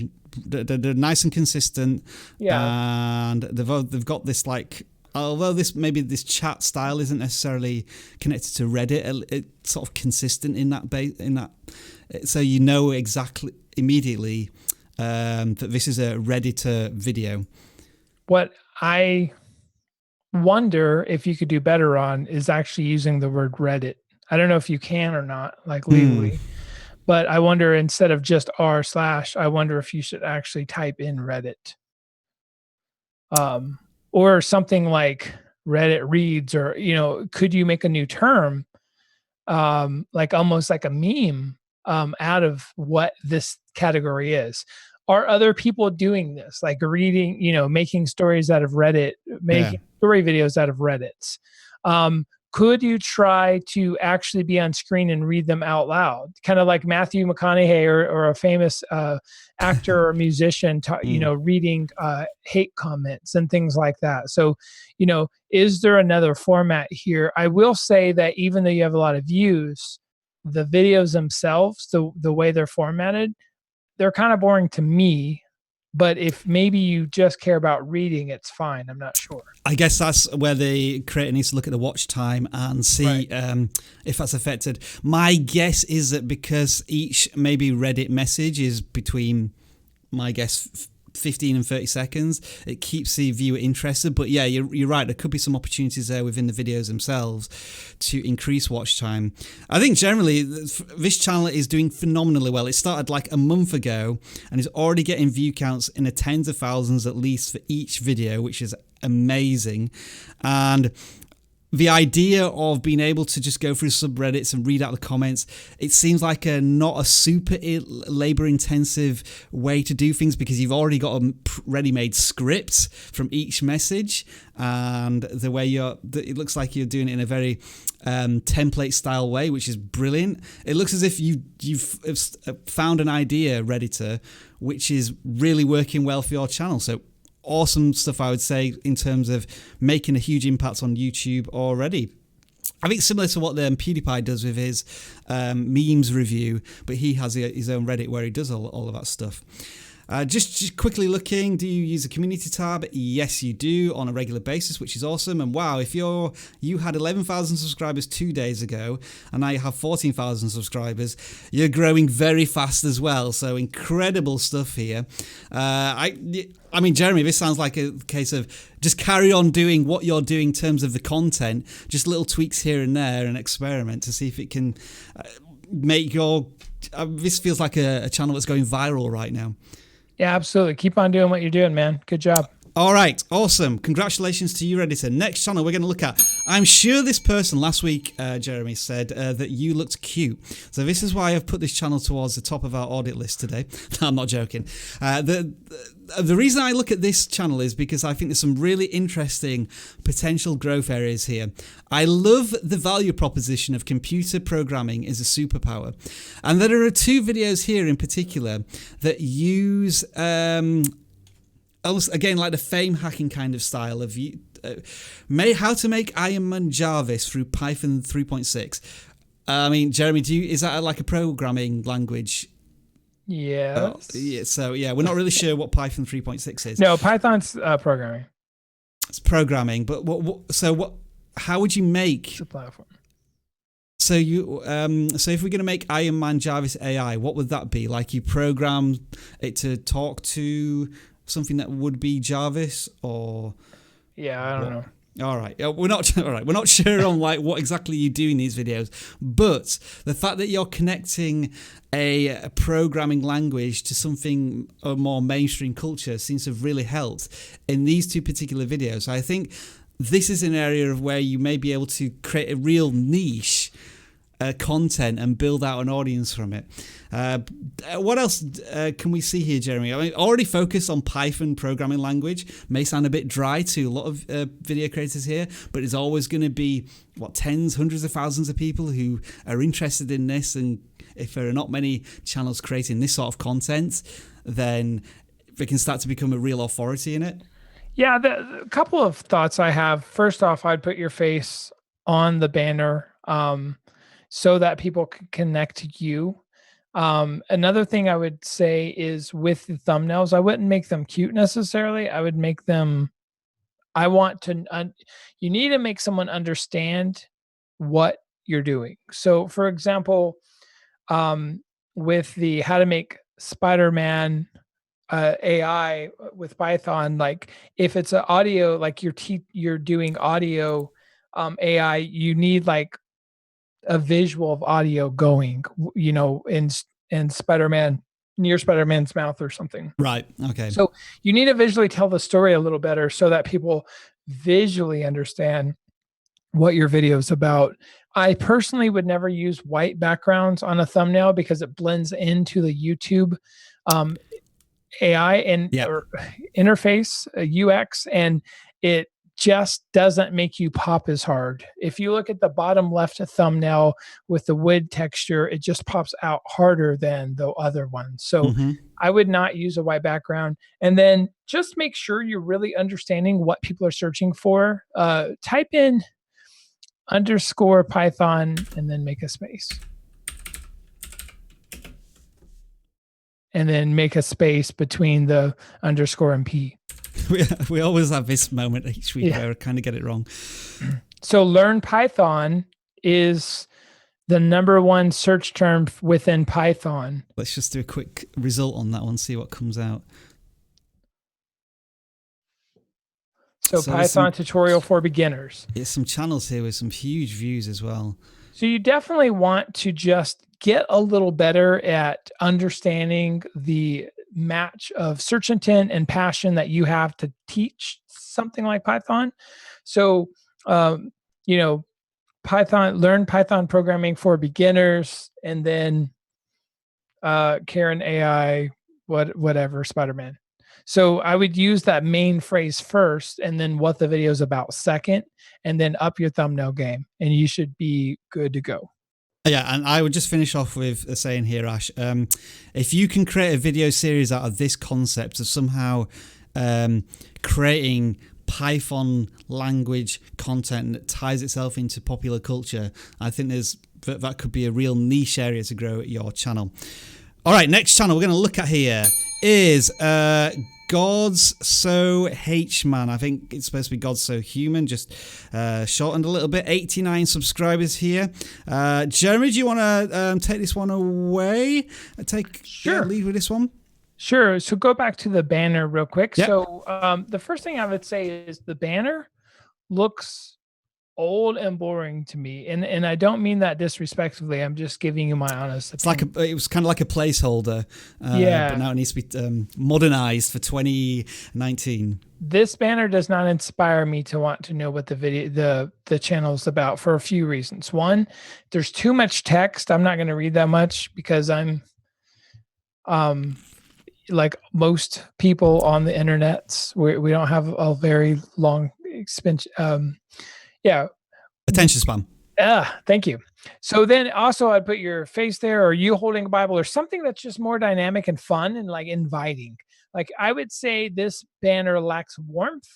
They're nice and consistent. Yeah. And they've got this, like, although this chat style isn't necessarily connected to Reddit, it's sort of consistent in that so you know exactly immediately that this is a Redditor video. What I wonder if you could do better on is actually using the word Reddit. I don't know if you can or not, like legally, but I wonder, instead of just r/, I wonder if you should actually type in Reddit. Or something like Reddit reads, or, could you make a new term, like almost like a meme, out of what this category is? Are other people doing this, like reading, making stories out of Reddit, making story videos out of Reddits? Could you try to actually be on screen and read them out loud? Kind of like Matthew McConaughey or a famous actor or musician, reading hate comments and things like that. So, is there another format here? I will say that even though you have a lot of views, the videos themselves, the way they're formatted, they're kind of boring to me. But if maybe you just care about reading, it's fine. I'm not sure. I guess that's where the creator needs to look at the watch time and see if that's affected. My guess is that because each maybe Reddit message is between, my guess, 15 and 30 seconds, it keeps the viewer interested. But yeah, you're right. There could be some opportunities there within the videos themselves to increase watch time. I think generally this channel is doing phenomenally well. It started like a month ago and is already getting view counts in the tens of thousands at least for each video, which is amazing. And the idea of being able to just go through subreddits and read out the comments, it seems like not a super labor-intensive way to do things, because you've already got a ready-made script from each message, and the way it looks like you're doing it in a very template-style way, which is brilliant. It looks as if you've found an idea, Redditor, which is really working well for your channel. So awesome stuff, I would say, in terms of making a huge impact on YouTube already. I think similar to what PewDiePie does with his memes review, but he has his own Reddit where he does all of that stuff. Just quickly looking, do you use a community tab? Yes, you do, on a regular basis, which is awesome. And wow, if you had 11,000 subscribers 2 days ago, and now you have 14,000 subscribers, you're growing very fast as well. So incredible stuff here. I mean, Jeremy, this sounds like a case of just carry on doing what you're doing in terms of the content, just little tweaks here and there, and experiment to see if it can make your... this feels like a channel that's going viral right now. Yeah, absolutely. Keep on doing what you're doing, man. Good job. All right, awesome. Congratulations to you, Redditor. Next channel we're going to look at. I'm sure this person last week, Jeremy, said that you looked cute. So this is why I've put this channel towards the top of our audit list today. No, I'm not joking. The reason I look at this channel is because I think there's some really interesting potential growth areas here. I love the value proposition of computer programming as a superpower. And there are 2 videos here in particular that use... again, like the fame hacking kind of style of how to make Iron Man Jarvis through Python 3.6. I mean, Jeremy, is that like a programming language? Yes. So we're not really sure what Python 3.6 is. No, Python's programming. It's programming, but how would you make... It's a platform. So so if we're going to make Iron Man Jarvis AI, what would that be? Like you program it to talk to something that would be Jarvis, or... Yeah, I don't know. All right. We're not all right. We're not sure on like what exactly you do in these videos, but the fact that you're connecting a programming language to something a more mainstream culture seems to have really helped in these two particular videos. I think this is an area of where you may be able to create a real niche content and build out an audience from it. What else can we see here, Jeremy? I mean, already focused on Python programming language may sound a bit dry to a lot of video creators here, but it's always going to be tens, hundreds of thousands of people who are interested in this, and if there are not many channels creating this sort of content, then they can start to become a real authority in it. Yeah, a couple of thoughts I have. First off, I'd put your face on the banner so that people can connect to you. Another thing I would say is with the thumbnails, I wouldn't make them cute necessarily. I would make them, you need to make someone understand what you're doing. So for example, with the how to make Spider-Man AI with Python, like if it's an audio, like you're doing audio AI, you need like a visual of audio going, in Spider-Man, near Spider-Man's mouth or something. Right. Okay. So you need to visually tell the story a little better so that people visually understand what your video is about. I personally would never use white backgrounds on a thumbnail because it blends into the YouTube AI and or interface UX, and it just doesn't make you pop as hard. If you look at the bottom left thumbnail with the wood texture, it just pops out harder than the other one. So I would not use a white background. And then just make sure you're really understanding what people are searching for. Type in _Python and then make a space. And then make a space between the underscore and P. We always have this moment each week where I kind of get it wrong. So learn Python is the #1 search term within Python. Let's just do a quick result on that one, see what comes out. So Python tutorial for beginners. There's some channels here with some huge views as well. So you definitely want to just get a little better at understanding the match of search intent and passion that you have to teach something like Python. So, learn Python programming for beginners, and then Karen AI, whatever, Spider-Man. So I would use that main phrase first, and then what the video is about second, and then up your thumbnail game, and you should be good to go. Yeah, and I would just finish off with saying here, Ash, if you can create a video series out of this concept of somehow creating Python language content that ties itself into popular culture, I think that could be a real niche area to grow at your channel. All right, next channel we're going to look at here is God's So H-Man. I think it's supposed to be God's So Human, just shortened a little bit. 89 subscribers here. Jeremy, do you want to take this one away? Lead with this one? Sure. So go back to the banner real quick. Yep. So the first thing I would say is the banner looks old and boring to me, and I don't mean that disrespectfully. I'm just giving you my honest opinion. It was kind of like a placeholder, but now it needs to be modernized for 2019. This banner does not inspire me to want to know what the channel is about for a few reasons. One, there's too much text. I'm not going to read that much because I'm like most people on the internet. We don't have a very long expense. Attention span. Thank you. So then also I'd put your face there, or you holding a Bible, or something that's just more dynamic and fun and like inviting. Like I would say this banner lacks warmth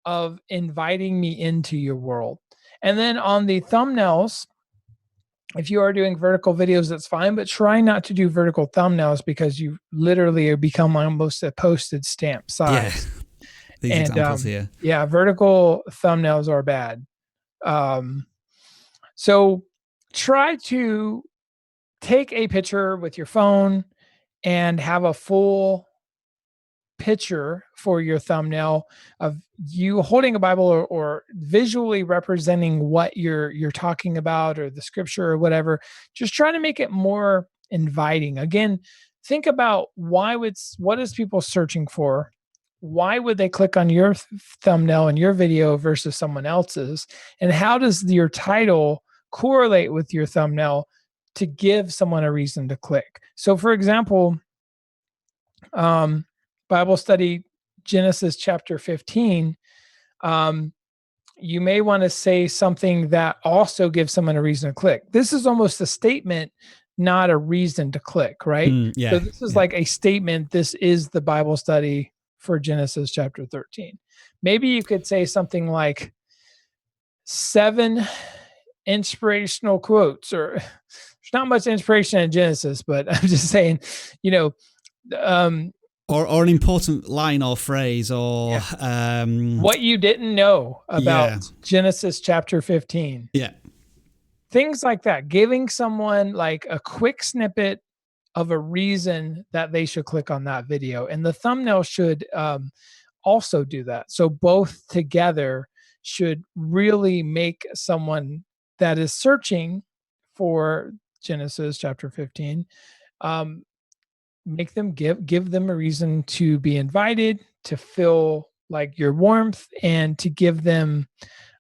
of inviting me into your world. And then on the thumbnails, if you are doing vertical videos, that's fine, but try not to do vertical thumbnails because you literally become almost a postage stamp size. Yeah. These examples here. Yeah, vertical thumbnails are bad. So try to take a picture with your phone and have a full picture for your thumbnail of you holding a Bible or visually representing what you're talking about, or the scripture or whatever. Just try to make it more inviting. Again, think about what is people searching for? Why would they click on your thumbnail and your video versus someone else's? And how does your title correlate with your thumbnail to give someone a reason to click? So for example, Bible study, Genesis chapter 15, you may want to say something that also gives someone a reason to click. This is almost a statement, not a reason to click, right? So this is like a statement. This is the Bible study for Genesis chapter 13. Maybe you could say something like 7 inspirational quotes, or there's not much inspiration in Genesis, but I'm just saying, or an important line or phrase, or what you didn't know about Genesis chapter 15. Yeah. Things like that, giving someone like a quick snippet of a reason that they should click on that video. And the thumbnail should also do that. So both together should really make someone that is searching for Genesis chapter 15, make them give them a reason to be invited, to feel like your warmth, and to give them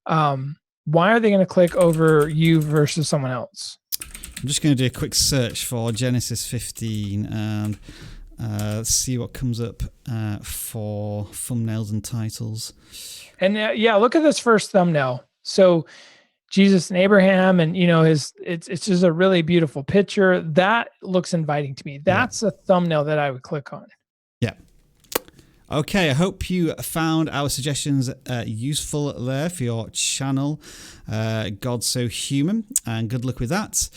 why are they going to click over you versus someone else. I'm just going to do a quick search for Genesis 15 and see what comes up for thumbnails and titles. And look at this first thumbnail. So Jesus and Abraham, and it's just a really beautiful picture that looks inviting to me. That's a thumbnail that I would click on. Yeah. Okay, I hope you found our suggestions useful there for your channel. God's So Human, and good luck with that.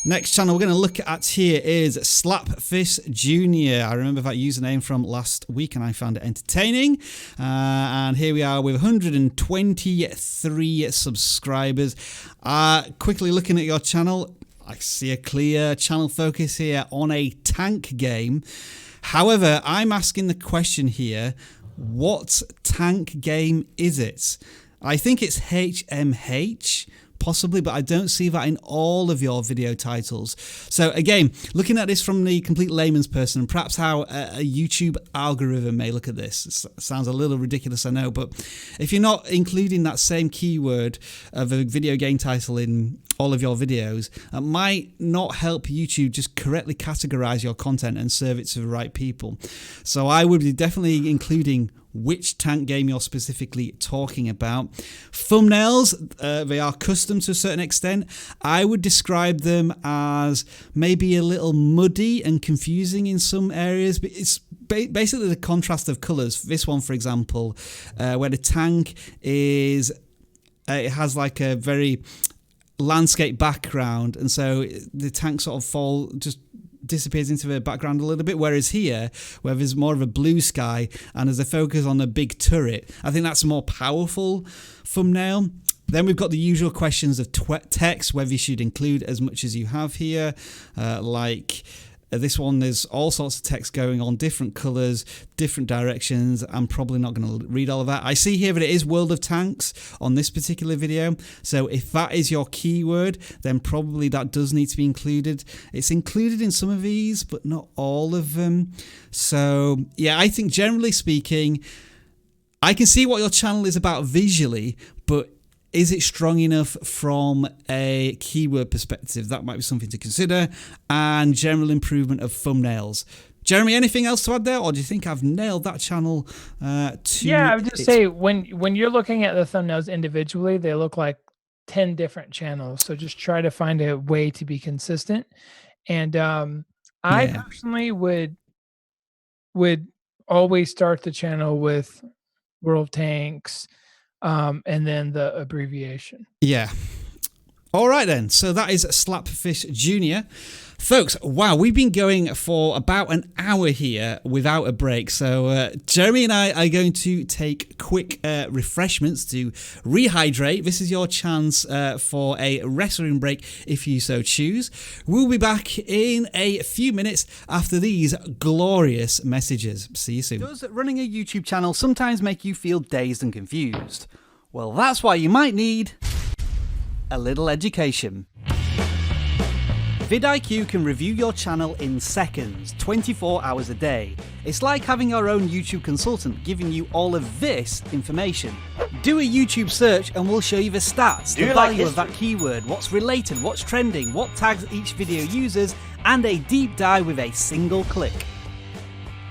Next channel we're going to look at here is Slapfist Jr. I remember that username from last week and I found it entertaining. And here we are with 123 subscribers. Quickly looking at your channel, I see a clear channel focus here on a tank game. However, I'm asking the question here, what tank game is it? I think it's HMH, possibly, but I don't see that in all of your video titles. So again, looking at this from the complete layman's person, and perhaps how a YouTube algorithm may look at this. It sounds a little ridiculous, I know, but if you're not including that same keyword of a video game title in all of your videos, it might not help YouTube just correctly categorize your content and serve it to the right people. So I would be definitely including which tank game you're specifically talking about. Thumbnails, they are custom to a certain extent. I would describe them as maybe a little muddy and confusing in some areas, but it's basically the contrast of colors. This one, for example, where the tank is, it has like a very landscape background, and so the tank sort of disappears into the background a little bit, whereas here, where there's more of a blue sky and there's a focus on a big turret, I think that's a more powerful thumbnail. Then we've got the usual questions of text, whether you should include as much as you have here, like this one, there's all sorts of text going on, different colors, different directions. I'm probably not going to read all of that. I see here that it is World of Tanks on this particular video. So if that is your keyword, then probably that does need to be included. It's included in some of these, but not all of them. So yeah, I think generally speaking, I can see what your channel is about visually, but is it strong enough from a keyword perspective? That might be something to consider. And general improvement of thumbnails. Jeremy, anything else to add there? Or do you think I've nailed that channel Yeah, I would just say when you're looking at the thumbnails individually, they look like 10 different channels. So just try to find a way to be consistent. And I personally would always start the channel with World of Tanks, and then the abbreviation. Yeah. All right then, so that is Slapfish Jr. Folks, wow, we've been going for about an hour here without a break. So Jeremy and I are going to take quick refreshments to rehydrate. This is your chance for a restroom break if you so choose. We'll be back in a few minutes after these glorious messages. See you soon. Does running a YouTube channel sometimes make you feel dazed and confused? Well, that's why you might need a little education. vidIQ can review your channel in seconds, 24 hours a day. It's like having your own YouTube consultant giving you all of this information. Do a YouTube search and we'll show you the stats, the value of that keyword, what's related, what's trending, what tags each video uses, and a deep dive with a single click.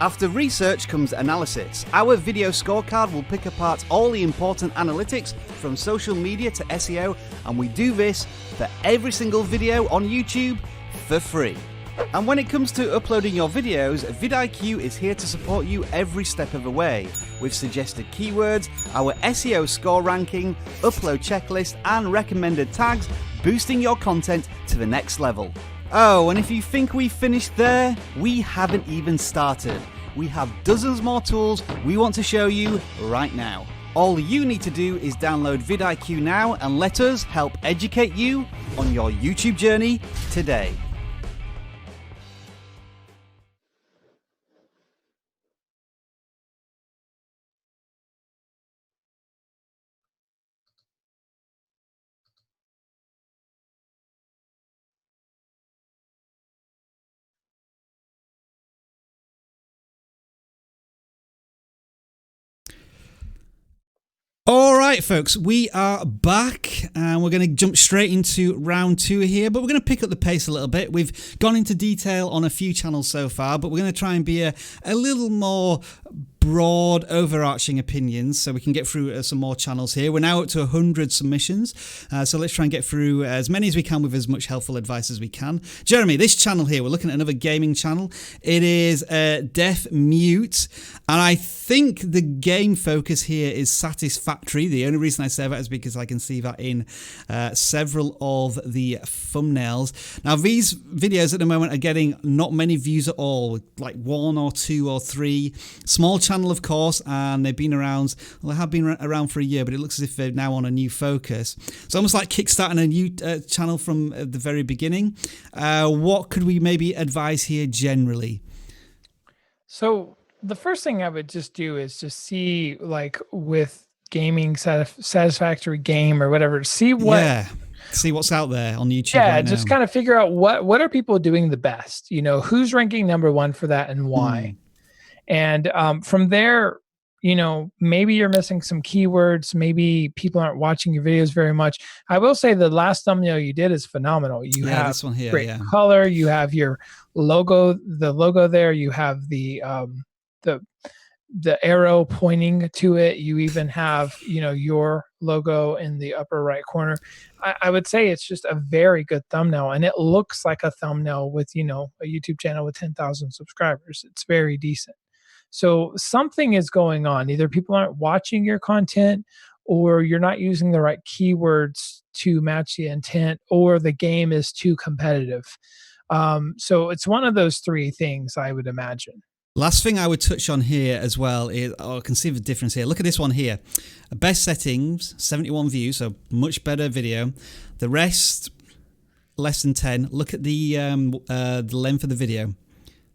After research comes analysis. Our video scorecard will pick apart all the important analytics from social media to SEO, and we do this for every single video on YouTube for free. And when it comes to uploading your videos, vidIQ is here to support you every step of the way, with suggested keywords, our SEO score ranking, upload checklist, and recommended tags, boosting your content to the next level. Oh, and if you think we've finished there, we haven't even started. We have dozens more tools we want to show you right now. All you need to do is download vidIQ now and let us help educate you on your YouTube journey today. All right, folks, we are back and we're going to jump straight into round 2 here, but we're going to pick up the pace a little bit. We've gone into detail on a few channels so far, but we're going to try and be a little more broad, overarching opinions so we can get through some more channels here. We're now up to 100 submissions, so let's try and get through as many as we can with as much helpful advice as we can. Jeremy, this channel here, we're looking at another gaming channel. It is Deaf Mute, and I think the game focus here is satisfactory. The only reason I say that is because I can see that in several of the thumbnails. Now, these videos at the moment are getting not many views at all, like 1 or 2 or 3. Small channel, of course, and they've been around, well, they have been around for a year, but it looks as if they're now on a new focus. It's almost like kickstarting a new channel from the very beginning. What could we maybe advise here generally? So the first thing I would just do is just see, like, with gaming satisfactory game or whatever, see what's out there on YouTube. Yeah, right just kind of figure out what are people doing the best, you know, who's ranking #1 for that and why. And from there, you know, maybe you're missing some keywords, maybe people aren't watching your videos very much. I will say the last thumbnail you did is phenomenal. You have this one here, great color, you have your logo, the logo there, you have the arrow pointing to it. You even have, you know, your logo in the upper right corner. I would say it's just a very good thumbnail, and it looks like a thumbnail with, you know, a YouTube channel with 10,000 subscribers. It's very decent. So something is going on. Either people aren't watching your content, or you're not using the right keywords to match the intent, or the game is too competitive. So it's one of those 3 things, I would imagine. Last thing I would touch on here as well is, I can see the difference here. Look at this one here. Best settings, 71 views, so much better video. The rest, less than 10. Look at the length of the video.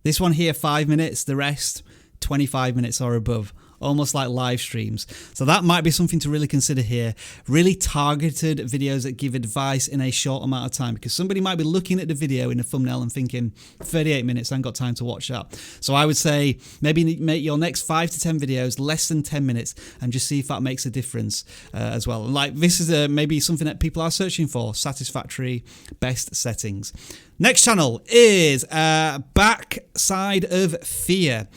This one here, 5 minutes. The rest, 25 minutes or above. Almost like live streams. So that might be something to really consider here. Really targeted videos that give advice in a short amount of time, because somebody might be looking at the video in the thumbnail and thinking 38 minutes, I ain't got time to watch that. So I would say maybe make your next 5 to 10 videos less than 10 minutes and just see if that makes a difference as well. Like, this is maybe something that people are searching for, satisfactory best settings. Next channel is Backside of Fear.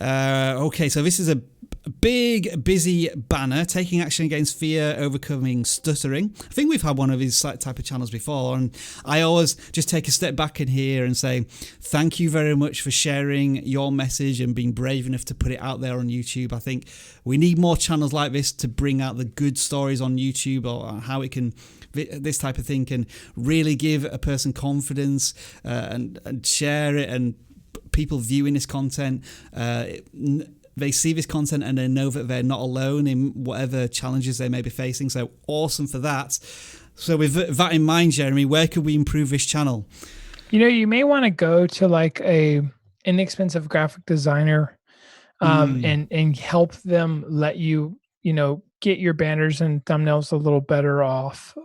Okay, so this is big, busy banner, taking action against fear, overcoming stuttering. I think we've had one of these type of channels before, and I always just take a step back in here and say, thank you very much for sharing your message and being brave enough to put it out there on YouTube. I think we need more channels like this to bring out the good stories on YouTube, or how it can, this type of thing can really give a person confidence, and share it, and people viewing this content, they see this content and they know that they're not alone in whatever challenges they may be facing. So awesome for that. So with that in mind, Jeremy, where could we improve this channel? You may want to go to like a inexpensive graphic designer, and help them let you, get your banners and thumbnails a little better off.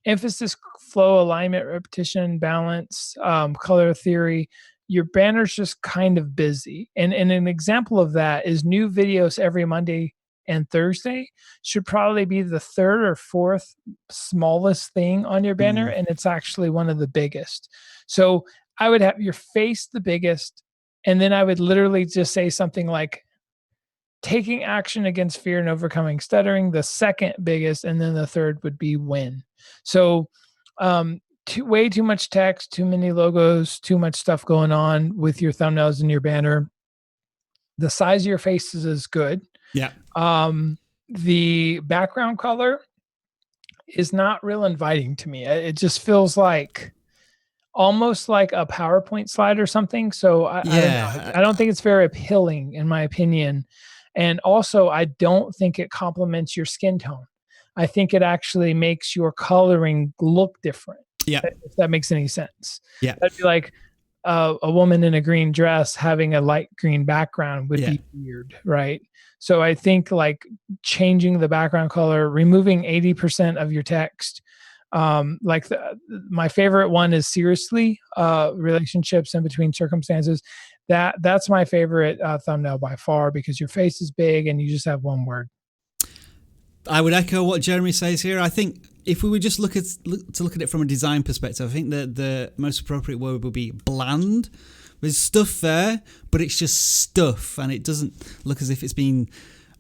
Emphasis, flow, alignment, repetition, balance, color theory. Your banner's just kind of busy. And an example of that is new videos every Monday and Thursday should probably be the third or fourth smallest thing on your banner, and it's actually one of the biggest. So I would have your face the biggest, and then I would literally just say something like, taking action against fear and overcoming stuttering, the second biggest, and then the third would be win. So way too much text, too many logos, too much stuff going on with your thumbnails and your banner. The size of your faces is good. Yeah. The background color is not real inviting to me. It just feels like almost like a PowerPoint slide or something. So I don't think it's very appealing in my opinion. And also I don't think it complements your skin tone. I think it actually makes your coloring look different. Yeah. If that makes any sense. Yeah. That'd be like a woman in a green dress having a light green background would be weird, right? So I think like changing the background color, removing 80% of your text. My favorite one is seriously, relationships in between circumstances. That's my favorite thumbnail by far, because your face is big and you just have one word. I would echo what Jeremy says here. I think if we would just look at it from a design perspective, I think that the most appropriate word would be bland. There's stuff there, but it's just stuff, and it doesn't look as if it's been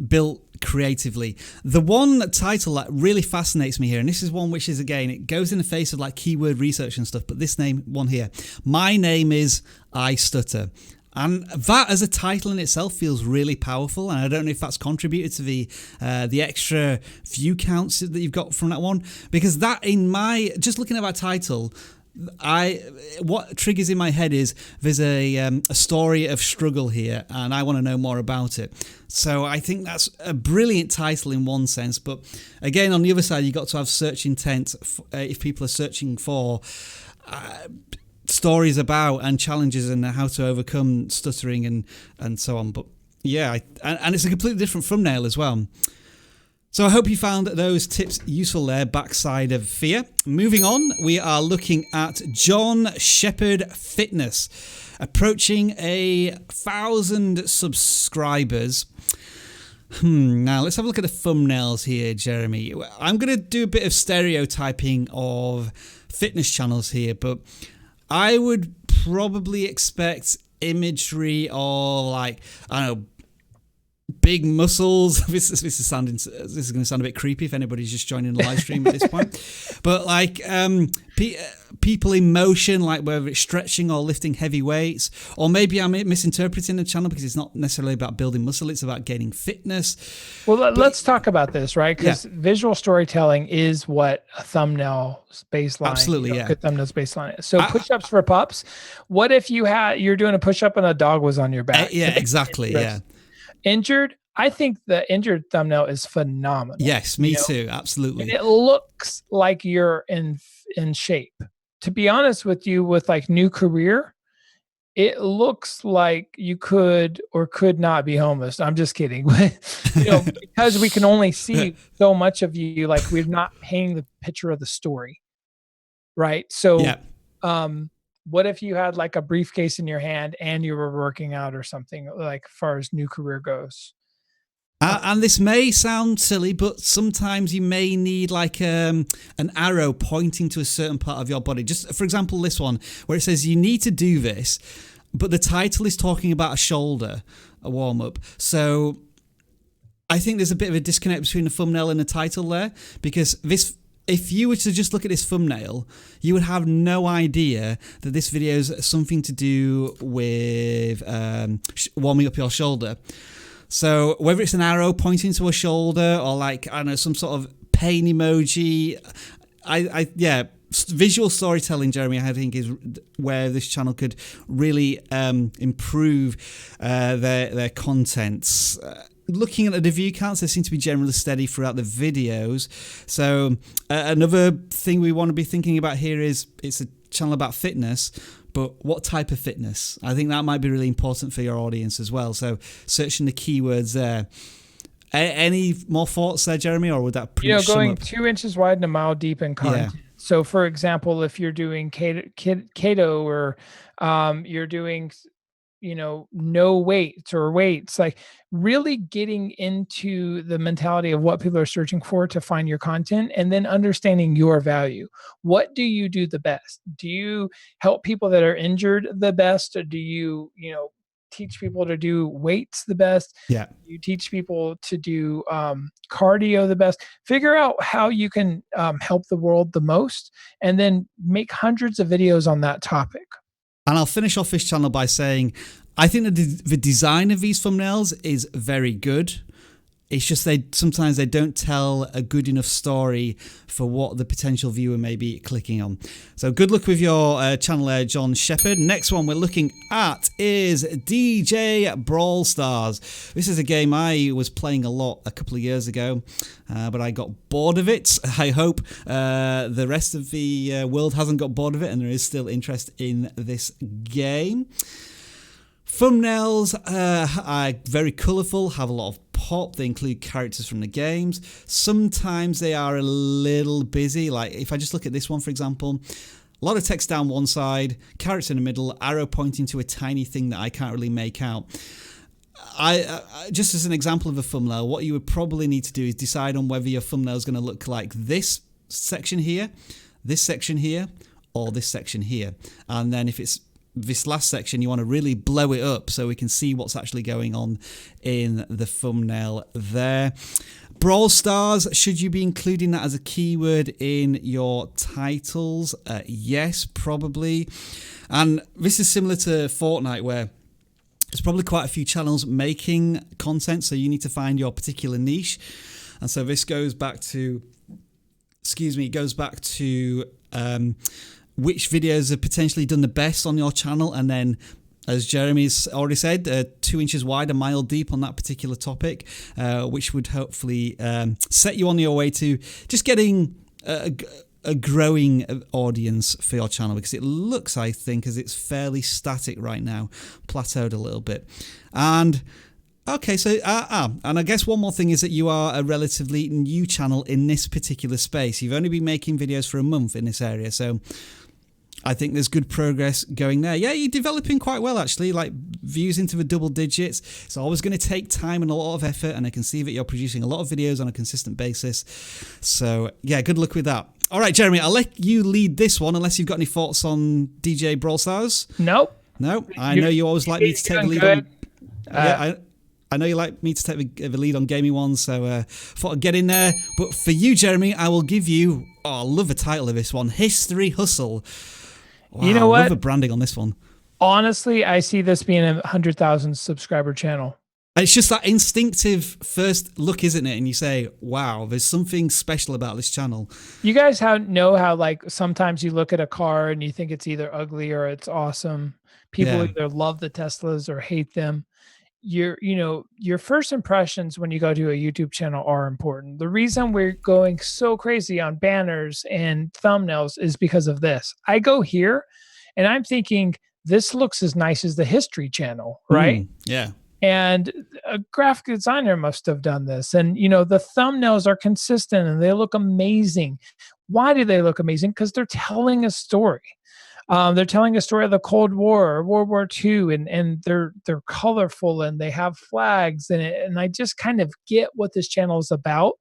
built creatively. The one title that really fascinates me here, and this is one which is, again, it goes in the face of like keyword research and stuff, but this one here, My Name is I Stutter. And that as a title in itself feels really powerful, and I don't know if that's contributed to the extra view counts that you've got from that one, because that just looking at that title, what triggers in my head is there's a story of struggle here, and I want to know more about it. So I think that's a brilliant title in one sense, but again, on the other side, you've got to have search intent if people are searching for stories about and challenges and how to overcome stuttering and so on. But yeah, and it's a completely different thumbnail as well. So I hope you found those tips useful there, backside of fear. Moving on, we are looking at John Shepherd Fitness, approaching 1,000 subscribers. Now let's have a look at the thumbnails here, Jeremy. I'm going to do a bit of stereotyping of fitness channels here, but I would probably expect imagery or like, I don't know, big muscles. This is going to sound a bit creepy if anybody's just joining the live stream at this point. But like people in motion, like whether it's stretching or lifting heavy weights, or maybe I'm misinterpreting the channel because it's not necessarily about building muscle; it's about gaining fitness. Well, let's talk about this, right? Because visual storytelling is what a thumbnail's baseline. Absolutely, yeah. Good thumbnail's baseline is. So push-ups for pups. What if you're doing a push-up and a dog was on your back? Yeah, exactly. Yeah. Injured, I think the injured thumbnail is phenomenal. Yes, me too. Absolutely. And it looks like you're in shape. To be honest with you, with like new career, it looks like you could or could not be homeless. I'm just kidding. Because we can only see so much of you, like we're not painting the picture of the story. Right. So what if you had like a briefcase in your hand and you were working out or something, like as far as new career goes? And this may sound silly, but sometimes you may need like an arrow pointing to a certain part of your body. Just for example, this one where it says you need to do this, but the title is talking about a shoulder, a warm-up. So I think there's a bit of a disconnect between the thumbnail and the title there, because if you were to just look at this thumbnail, you would have no idea that this video is something to do with warming up your shoulder. So whether it's an arrow pointing to a shoulder or like, I don't know, some sort of pain emoji, visual storytelling, Jeremy, I think is where this channel could really improve their contents. Looking at the view counts, they seem to be generally steady throughout the videos. So another thing we want to be thinking about here is it's a channel about fitness, but what type of fitness? I think that might be really important for your audience as well. So searching the keywords there. Any more thoughts there, Jeremy, or would that pretty much going sum up? 2 inches wide and a mile deep in content. Yeah. So for example, if you're doing keto or you're doing no weights or weights, like really getting into the mentality of what people are searching for to find your content, and then understanding your value. What do you do the best? Do you help people that are injured the best? Or do you, teach people to do weights the best? Yeah. You teach people to do cardio the best. Figure out how you can help the world the most, and then make hundreds of videos on that topic. And I'll finish off this channel by saying, I think that the design of these thumbnails is very good. It's just sometimes they don't tell a good enough story for what the potential viewer may be clicking on. So good luck with your channel there, John Shepherd. Next one we're looking at is DJ Brawl Stars. This is a game I was playing a lot a couple of years ago, but I got bored of it. I hope the rest of the world hasn't got bored of it and there is still interest in this game. Thumbnails are very colourful, have a lot of pop. They include characters from the games. Sometimes they are a little busy. Like if I just look at this one, for example, a lot of text down one side, character in the middle, arrow pointing to a tiny thing that I can't really make out. I just as an example of a thumbnail, what you would probably need to do is decide on whether your thumbnail is going to look like this section here, or this section here. And then if it's this last section, you want to really blow it up so we can see what's actually going on in the thumbnail there. Brawl Stars, should you be including that as a keyword in your titles? Yes, probably. And this is similar to Fortnite, where there's probably quite a few channels making content, so you need to find your particular niche. And so this goes back to, which videos have potentially done the best on your channel, and then, as Jeremy's already said, 2 inches wide, a mile deep on that particular topic, which would hopefully set you on your way to just getting a growing audience for your channel, because it looks, I think, as it's fairly static right now, plateaued a little bit. And okay, so and I guess one more thing is that you are a relatively new channel in this particular space. You've only been making videos for a month in this area, so I think there's good progress going there. Yeah, you're developing quite well, actually, like views into the double digits. It's always going to take time and a lot of effort, and I can see that you're producing a lot of videos on a consistent basis. So, yeah, good luck with that. All right, Jeremy, I'll let you lead this one, unless you've got any thoughts on DJ Brawl Stars. Nope. No? I know you always like me to take the lead on... I know you like me to take the lead on gaming ones, so thought I'd get in there. But for you, Jeremy, I will give you... I love the title of this one, History Hustle. Wow, you know what? I love the branding on this one. Honestly, I see this being a 100,000 subscriber channel. It's just that instinctive first look, isn't it? And you say, wow, there's something special about this channel. You guys know how like sometimes you look at a car and you think it's either ugly or it's awesome. People either love the Teslas or hate them. Your first impressions when you go to a YouTube channel are important. The reason we're going so crazy on banners and thumbnails is because of this. I go here and I'm thinking this looks as nice as the History channel, right? Yeah. And a graphic designer must have done this. And, the thumbnails are consistent and they look amazing. Why do they look amazing? Because they're telling a story. They're telling a story of the Cold War or World War II, and they're colorful and they have flags in it. And I just kind of get what this channel is about.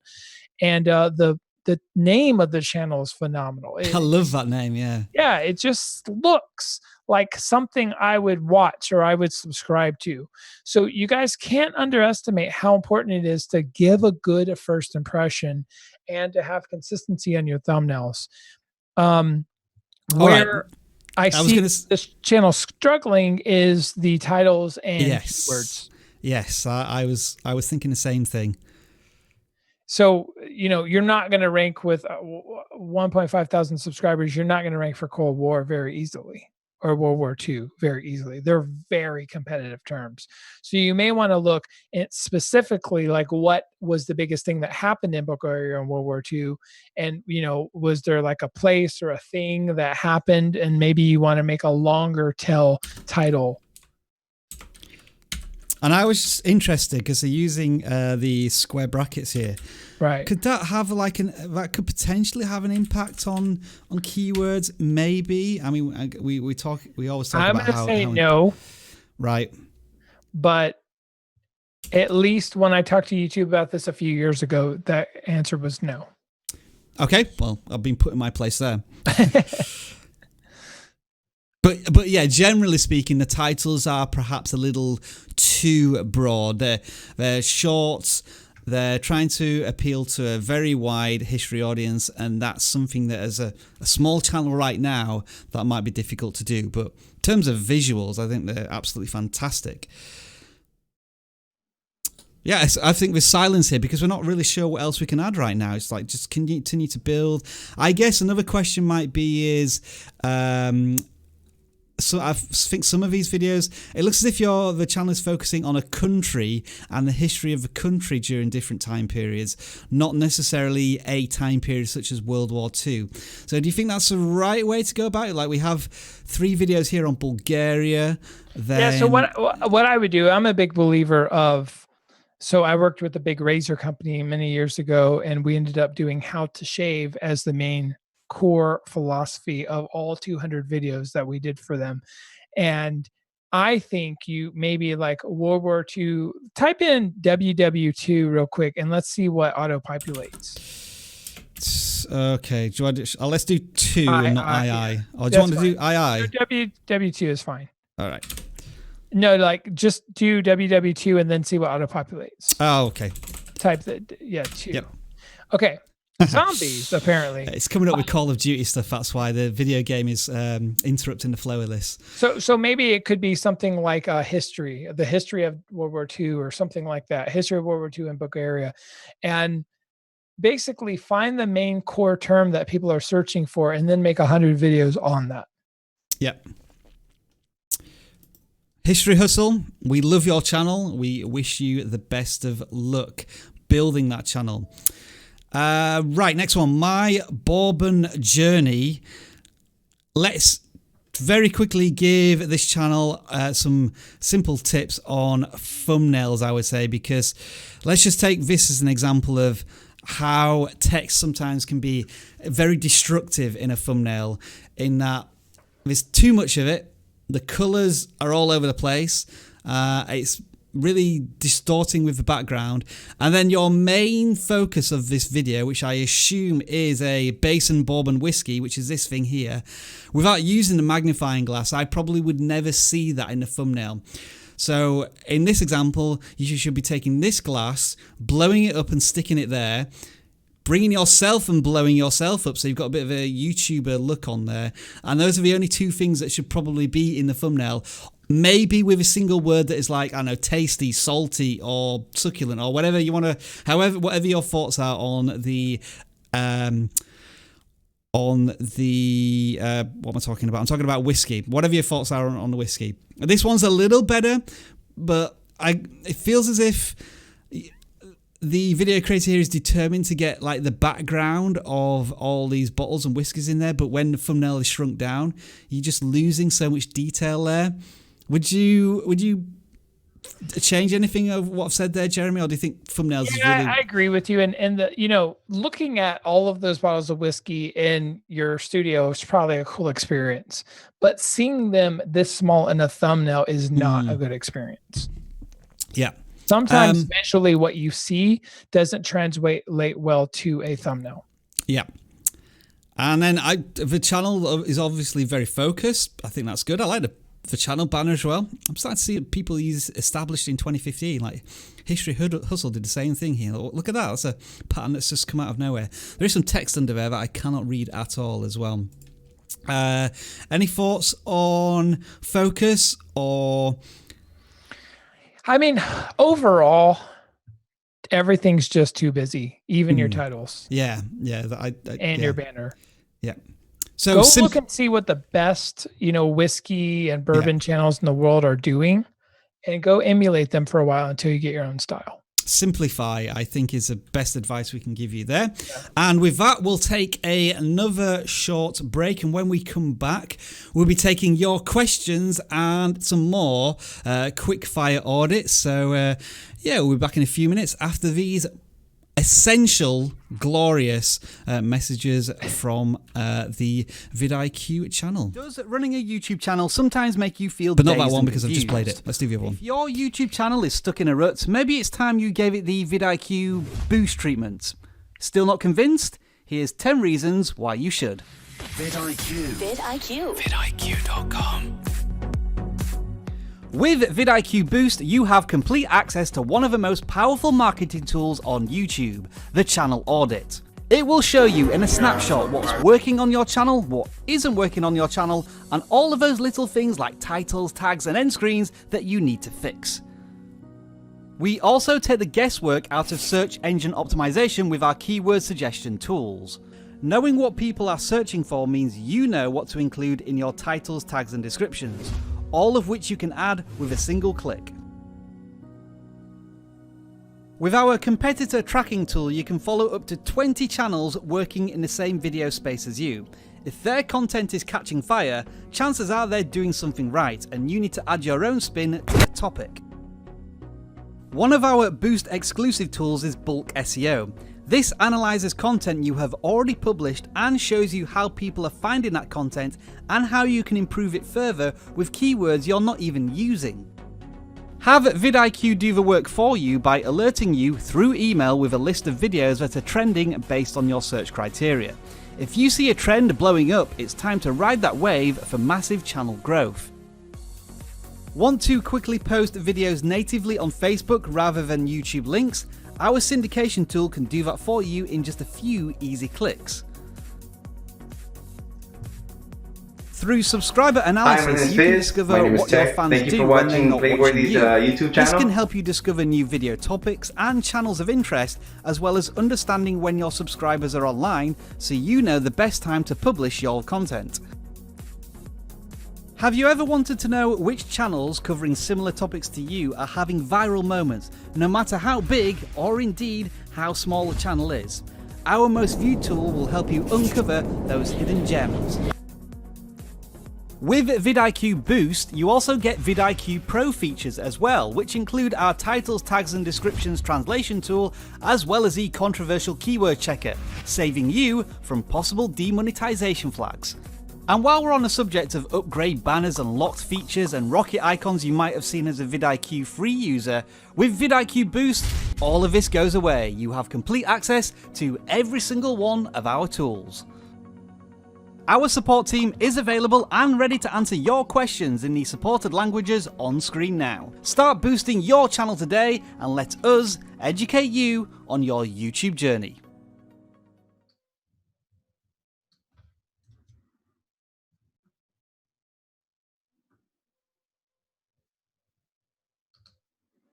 And the the name of the channel is phenomenal. I love that name. Yeah. Yeah. It just looks like something I would watch or I would subscribe to. So you guys can't underestimate how important it is to give a good first impression and to have consistency on your thumbnails. Where I see this channel struggling is the titles and keywords. Yes, I was thinking the same thing. So, you're not going to rank with 1.5 thousand subscribers. You're not going to rank for Cold War very easily, or World War II very easily. They're very competitive terms. So you may want to look at specifically like what was the biggest thing that happened in Bulgaria in World War II. And, was there like a place or a thing that happened? And maybe you want to make a longer tail title. And I was just interested because they're using the square brackets here. Right. Could that have that could potentially have an impact on keywords? Maybe. I mean, we always talk I'm about how. I'm going to say no. Right. But at least when I talked to YouTube about this a few years ago, that answer was no. Okay. Well, I've been put in my place there. But yeah, generally speaking, the titles are perhaps a little too broad. They're short. They're trying to appeal to a very wide history audience, and that's something that as a small channel right now, that might be difficult to do. But in terms of visuals, I think they're absolutely fantastic. Yeah, I think there's silence here because we're not really sure what else we can add right now. It's like just continue to build. I guess another question might be is... So I think some of these videos, it looks as if the channel is focusing on a country and the history of the country during different time periods, not necessarily a time period such as World War II. So do you think that's the right way to go about it? Like we have 3 videos here on Bulgaria. Then... Yeah, so what I would do, I'm a big believer of... So I worked with a big razor company many years ago, and we ended up doing how to shave as the main core philosophy of all 200 videos that we did for them. And I think you maybe like World War II, type in WW2 real quick and let's see what auto populates. Okay, let's do 2 and not II. Or do you want to do II? WW2 is fine. All right. No, like just do WW2 and then see what auto populates. Oh, okay. Type that, 2. Yep. Okay. Zombies, apparently. It's coming up with Call of Duty stuff. That's why the video game is interrupting the flow of this. So maybe it could be something like the history of World War II or something like that. History of World War II in Bulgaria. And basically find the main core term that people are searching for and then make 100 videos on that. Yep. History Hustle, we love your channel. We wish you the best of luck building that channel. Right, next one, My Bourbon Journey. Let's very quickly give this channel some simple tips on thumbnails, I would say, because let's just take this as an example of how text sometimes can be very destructive in a thumbnail, in that there's too much of it. The colors are all over the place. It's really distorting with the background. And then your main focus of this video, which I assume is a Basin Bourbon whiskey, which is this thing here. Without using the magnifying glass, I probably would never see that in the thumbnail. So in this example, you should be taking this glass, blowing it up and sticking it there, bringing yourself and blowing yourself up, so you've got a bit of a YouTuber look on there. And those are the only 2 things that should probably be in the thumbnail. Maybe with a single word that is like, I don't know, tasty, salty, or succulent, or whatever you want to, whatever your thoughts are on the, what am I talking about? I'm talking about whiskey. Whatever your thoughts are on the whiskey. This one's a little better, but it feels as if the video creator here is determined to get like the background of all these bottles and whiskies in there, but when the thumbnail is shrunk down, you're just losing so much detail there. Would you change anything of what I've said there, Jeremy, or do you think thumbnails is really... I agree with you. And the, looking at all of those bottles of whiskey in your studio is probably a cool experience, but seeing them this small in a thumbnail is not a good experience. Yeah. Sometimes visually what you see doesn't translate well to a thumbnail. Yeah. And then the channel is obviously very focused. I think that's good. I like the channel banner as well. I'm starting to see people use established in 2015. Like History Hustle did the same thing here. Look at that. That's a pattern that's just come out of nowhere. There is some text under there that I cannot read at all as well. Any thoughts on focus or... I mean, overall, everything's just too busy. Even your titles. Yeah. And your banner. Yeah. So go look and see what the best, whiskey and bourbon channels in the world are doing, and go emulate them for a while until you get your own style. Simplify, I think, is the best advice we can give you there. Yeah. And with that, we'll take another short break. And when we come back, we'll be taking your questions and some more quick fire audits. So, we'll be back in a few minutes after these essential, glorious messages from the vidIQ channel. Does running a YouTube channel sometimes make you feel But not that one because I've just played it. Let's do the other one. If your YouTube channel is stuck in a rut, maybe it's time you gave it the vidIQ boost treatment. Still not convinced? Here's 10 reasons why you should. vidIQ. vidIQ. vidIQ.com. With vidIQ Boost, you have complete access to one of the most powerful marketing tools on YouTube, the channel audit. It will show you in a snapshot what's working on your channel, what isn't working on your channel, and all of those little things like titles, tags, and end screens that you need to fix. We also take the guesswork out of search engine optimization with our keyword suggestion tools. Knowing what people are searching for means you know what to include in your titles, tags, and descriptions, all of which you can add with a single click. With our competitor tracking tool, you can follow up to 20 channels working in the same video space as you. If their content is catching fire, chances are they're doing something right, and you need to add your own spin to the topic. One of our Boost exclusive tools is Bulk SEO. This analyzes content you have already published and shows you how people are finding that content and how you can improve it further with keywords you're not even using. Have vidIQ do the work for you by alerting you through email with a list of videos that are trending based on your search criteria. If you see a trend blowing up, it's time to ride that wave for massive channel growth. Want to quickly post videos natively on Facebook rather than YouTube links? Our syndication tool can do that for you in just a few easy clicks. Through subscriber analysis, you can discover what your fans do when they're not watching you. YouTube channel. This can help you discover new video topics and channels of interest, as well as understanding when your subscribers are online, so you know the best time to publish your content. Have you ever wanted to know which channels covering similar topics to you are having viral moments, no matter how big or indeed how small the channel is? Our most viewed tool will help you uncover those hidden gems. With vidIQ Boost, you also get vidIQ Pro features as well, which include our titles, tags and descriptions translation tool, as well as the controversial keyword checker, saving you from possible demonetization flags. And while we're on the subject of upgrade banners and locked features and rocket icons you might have seen as a vidIQ free user, with vidIQ Boost, all of this goes away. You have complete access to every single one of our tools. Our support team is available and ready to answer your questions in the supported languages on screen now. Start boosting your channel today and let us educate you on your YouTube journey.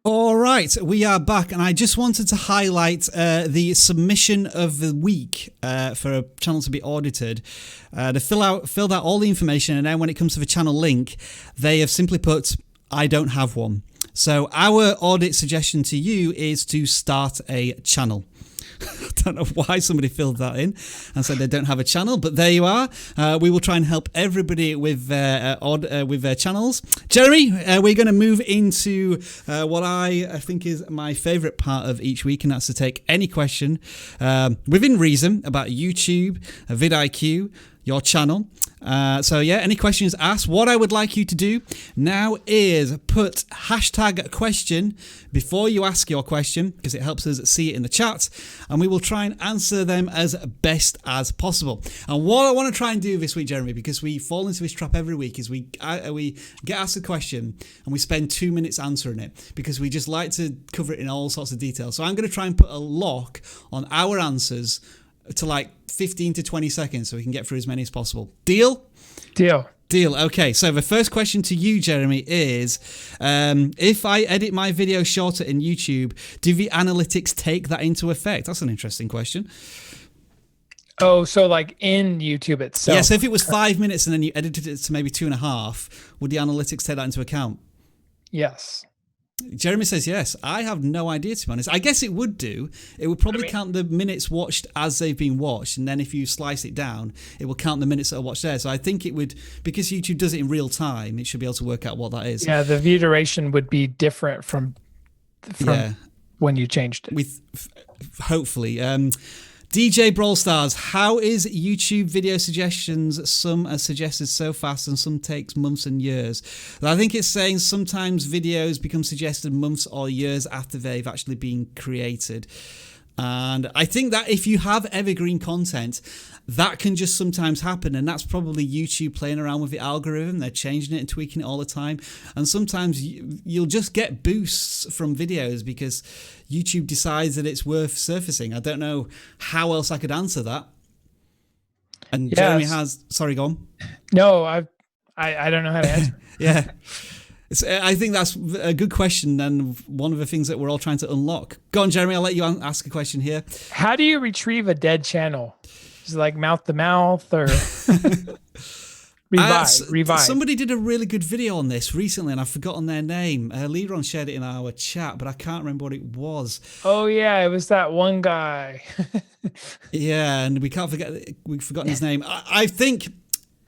All right, we are back, and I just wanted to highlight the submission of the week for a channel to be audited. They filled out all the information, and then when it comes to the channel link, they have simply put, I don't have one. So our audit suggestion to you is to start a channel. I don't know why somebody filled that in and said they don't have a channel, but there you are. We will try and help everybody with their channels. Jeremy, we're going to move into what I think is my favourite part of each week, and that's to take any question within reason about YouTube, vidIQ, your channel. So yeah, any questions asked. What I would like you to do now is put hashtag question before you ask your question, because it helps us see it in the chat, and we will try and answer them as best as possible. And what I want to try and do this week, Jeremy, because we fall into this trap every week, is we get asked a question and we spend 2 minutes answering it, because we just like to cover it in all sorts of detail. So I'm going to try and put a lock on our answers to like 15 to 20 seconds so we can get through as many as possible. Deal? Deal. Okay, so the first question to you, Jeremy, is if I edit my video shorter in YouTube, do the analytics take that into effect? That's an interesting question. Oh, so like in YouTube itself? Yeah, so if it was 5 minutes and then you edited it to maybe 2.5, would the analytics take that into account? Yes. Jeremy says yes. I have no idea, to be honest. I guess it would do. It would probably count the minutes watched as they've been watched, and then if you slice it down, it will count the minutes that are watched there. So I think it would, because YouTube does it in real time, it should be able to work out what that is. Yeah, the view duration would be different from when you changed it. Hopefully. DJ Brawl Stars, how is YouTube video suggestions? Some are suggested so fast and some takes months and years. I think it's saying sometimes videos become suggested months or years after they've actually been created. And I think that if you have evergreen content, that can just sometimes happen, and that's probably YouTube playing around with the algorithm. They're changing it and tweaking it all the time, and sometimes you'll just get boosts from videos because YouTube decides that it's worth surfacing. I don't know how else I could answer that. And yes. Jeremy has... Sorry, go on. No, I don't know how to answer. Yeah. I think that's a good question, and one of the things that we're all trying to unlock. Go on, Jeremy, I'll let you ask a question here. How do you retrieve a dead channel? Is it like mouth to mouth or revive? Somebody did a really good video on this recently, and I've forgotten their name. Leron shared it in our chat, but I can't remember what it was. Oh yeah, it was that one guy. Yeah, and we've forgotten his name. I think,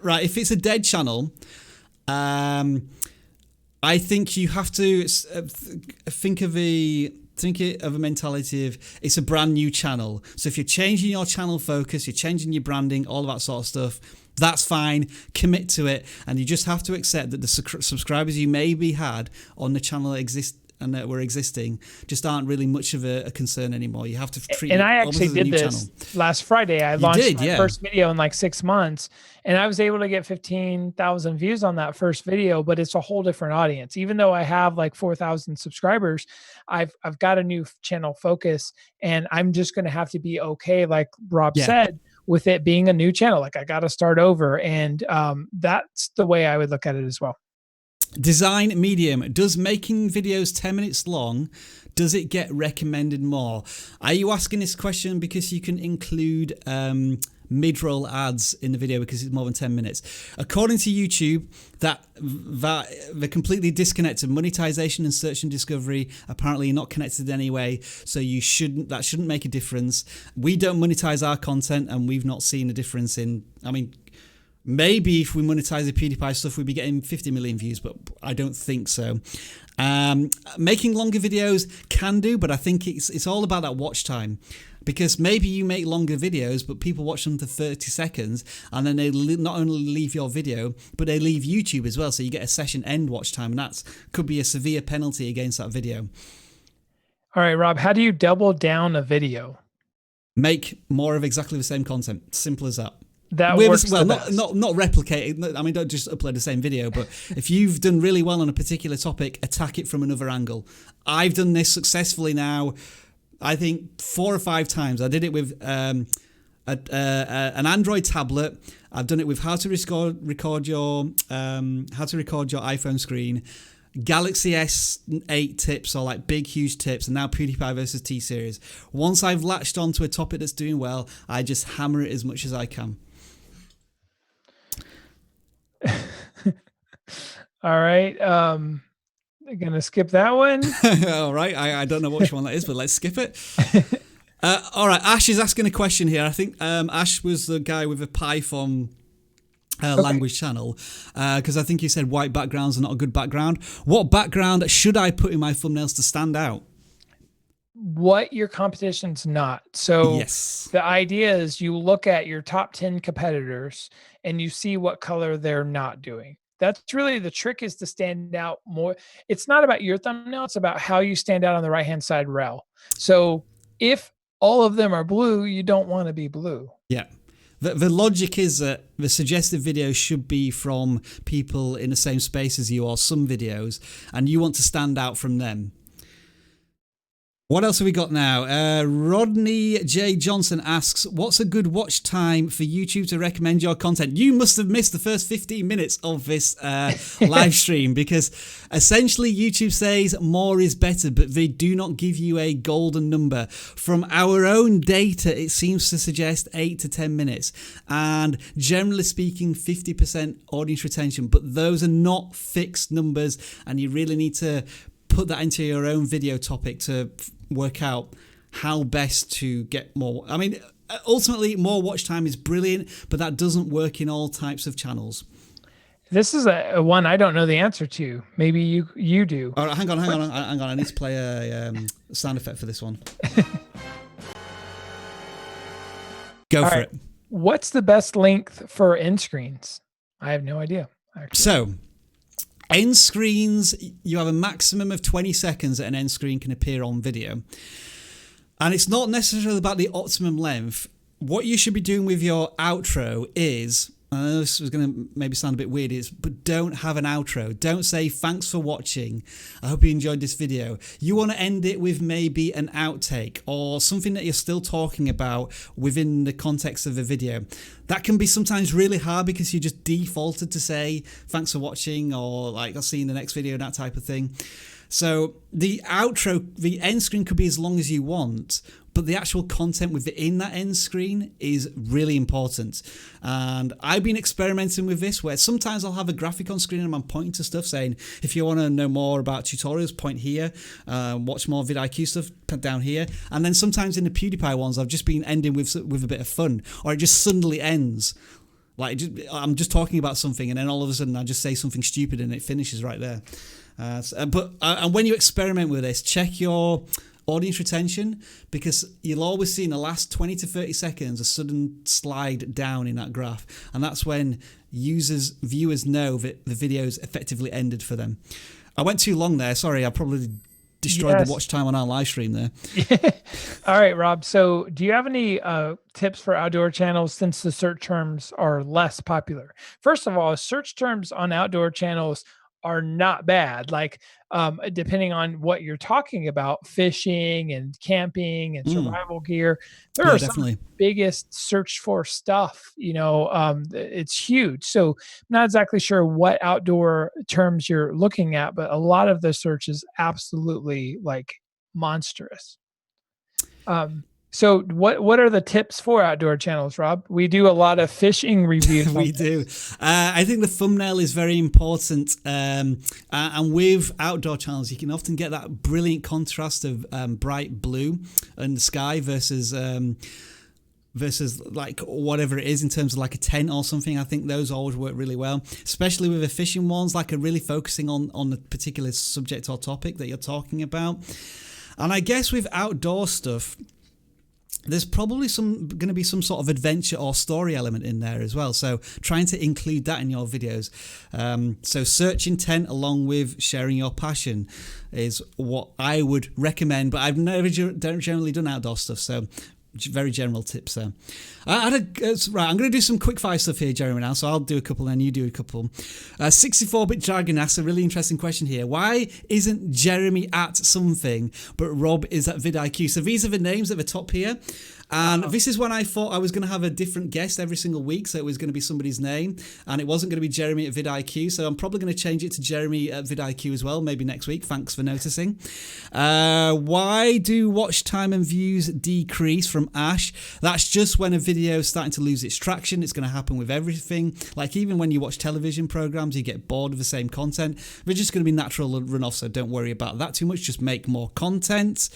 right, if it's a dead channel, I think you have to think of a mentality of it's a brand new channel. So if you're changing your channel focus, you're changing your branding, all of that sort of stuff, that's fine. Commit to it, and you just have to accept that the subscribers you maybe had on the channel that were existing just aren't really much of a concern anymore. You have to treat and it I actually did this channel. Last Friday. I launched my first video in like 6 months, and I was able to get 15,000 views on that first video, but it's a whole different audience. Even though I have like 4,000 subscribers, I've got a new channel focus, and I'm just going to have to be okay, like Rob said, with it being a new channel. Like I got to start over, and that's the way I would look at it as well. Design medium. Does making videos 10 minutes long, does it get recommended more? Are you asking this question because you can include mid-roll ads in the video because it's more than 10 minutes? According to YouTube, that they're completely disconnected. Monetization and search and discovery apparently are not connected in any way, so that shouldn't make a difference. We don't monetize our content, and we've not seen a difference in, maybe if we monetize the PewDiePie stuff, we'd be getting 50 million views, but I don't think so. Making longer videos can do, but I think it's all about that watch time. Because maybe you make longer videos, but people watch them for 30 seconds, and then they not only leave your video, but they leave YouTube as well, so you get a session end watch time, and that could be a severe penalty against that video. All right, Rob, how do you double down a video? Make more of exactly the same content. Simple as that. That works well, not replicate it. Don't just upload the same video, but if you've done really well on a particular topic, attack it from another angle. I've done this successfully now, I think 4 or 5 times. I did it with an Android tablet. I've done it with how to record your iPhone screen, Galaxy S8 tips, or like big huge tips, and now PewDiePie versus T-Series. Once I've latched onto a topic that's doing well, I just hammer it as much as I can. All right. I'm gonna skip that one. All right. I don't know which one that is, but let's skip it. All right. Ash is asking a question here. I think Ash was the guy with a Python language channel, because I think he said white backgrounds are not a good background. What background should I put in my thumbnails to stand out? what your competition's not. So yes. The idea is you look at your top 10 competitors and you see what color they're not doing. That's really the trick, is to stand out more. It's not about your thumbnail. It's about how you stand out on the right-hand side rel. So if all of them are blue, you don't want to be blue. Yeah. The logic is that the suggested videos should be from people in the same space as you, or some videos, and you want to stand out from them. What else have we got now? Rodney J. Johnson asks, what's a good watch time for YouTube to recommend your content? You must have missed the first 15 minutes of this live stream, because essentially YouTube says more is better, but they do not give you a golden number. From our own data, it seems to suggest 8 to 10 minutes. And generally speaking, 50% audience retention, but those are not fixed numbers, and you really need to put that into your own video topic to work out how best to get more. I mean, ultimately, more watch time is brilliant, but that doesn't work in all types of channels. This is a one I don't know the answer to. Maybe you do. All right, hang on. I need to play a sound effect for this one. Go all for right. it. What's the best length for end screens? I have no idea, actually. So, end screens, you have a maximum of 20 seconds that an end screen can appear on video. And it's not necessarily about the optimum length. What you should be doing with your outro is, I know this was going to maybe sound a bit weird, but don't have an outro. Don't say, thanks for watching, I hope you enjoyed this video. You want to end it with maybe an outtake or something that you're still talking about within the context of the video. That can be sometimes really hard because you just defaulted to say, thanks for watching, or like, I'll see you in the next video, that type of thing. So the outro, the end screen could be as long as you want, but the actual content within that end screen is really important. And I've been experimenting with this, where sometimes I'll have a graphic on screen and I'm pointing to stuff saying, if you want to know more about tutorials, point here, watch more vidIQ stuff, put down here. And then sometimes in the PewDiePie ones, I've just been ending with a bit of fun, or it just suddenly ends. Like, I'm just talking about something and then all of a sudden I just say something stupid and it finishes right there. And when you experiment with this, check your audience retention, because you'll always see in the last 20 to 30 seconds a sudden slide down in that graph, and that's when viewers know that the video's effectively ended for them. I went too long there, sorry, I probably destroyed the watch time on our live stream there. All right, Rob, so do you have any tips for outdoor channels since the search terms are less popular? First of all, search terms on outdoor channels are not bad. Like, depending on what you're talking about, fishing and camping and survival gear, there are some biggest searched for stuff, it's huge. So I'm not exactly sure what outdoor terms you're looking at, but a lot of the search is absolutely like monstrous. So what are the tips for outdoor channels, Rob? We do a lot of fishing reviews. We do. I think the thumbnail is very important. And with outdoor channels, you can often get that brilliant contrast of bright blue in the sky versus like whatever it is in terms of like a tent or something. I think those always work really well, especially with the fishing ones, like are really focusing on the particular subject or topic that you're talking about. And I guess with outdoor stuff, there's probably going to be some sort of adventure or story element in there as well. So trying to include that in your videos. So search intent along with sharing your passion is what I would recommend. But I've never generally done outdoor stuff, so very general tips there. Right, I'm going to do some quick fire stuff here, Jeremy, now. So I'll do a couple and you do a couple. 64-bit Dragon asks a really interesting question here. Why isn't Jeremy at something, but Rob is at vidIQ? So these are the names at the top here. And this is when I thought I was going to have a different guest every single week. So it was going to be somebody's name. And it wasn't going to be Jeremy at vidIQ. So I'm probably going to change it to Jeremy at vidIQ as well, maybe next week. Thanks for noticing. Why do watch time and views decrease from Ash? That's just when a video is starting to lose its traction. It's going to happen with everything. Like even when you watch television programs, you get bored of the same content. They're just going to be natural runoff. So don't worry about that too much. Just make more content.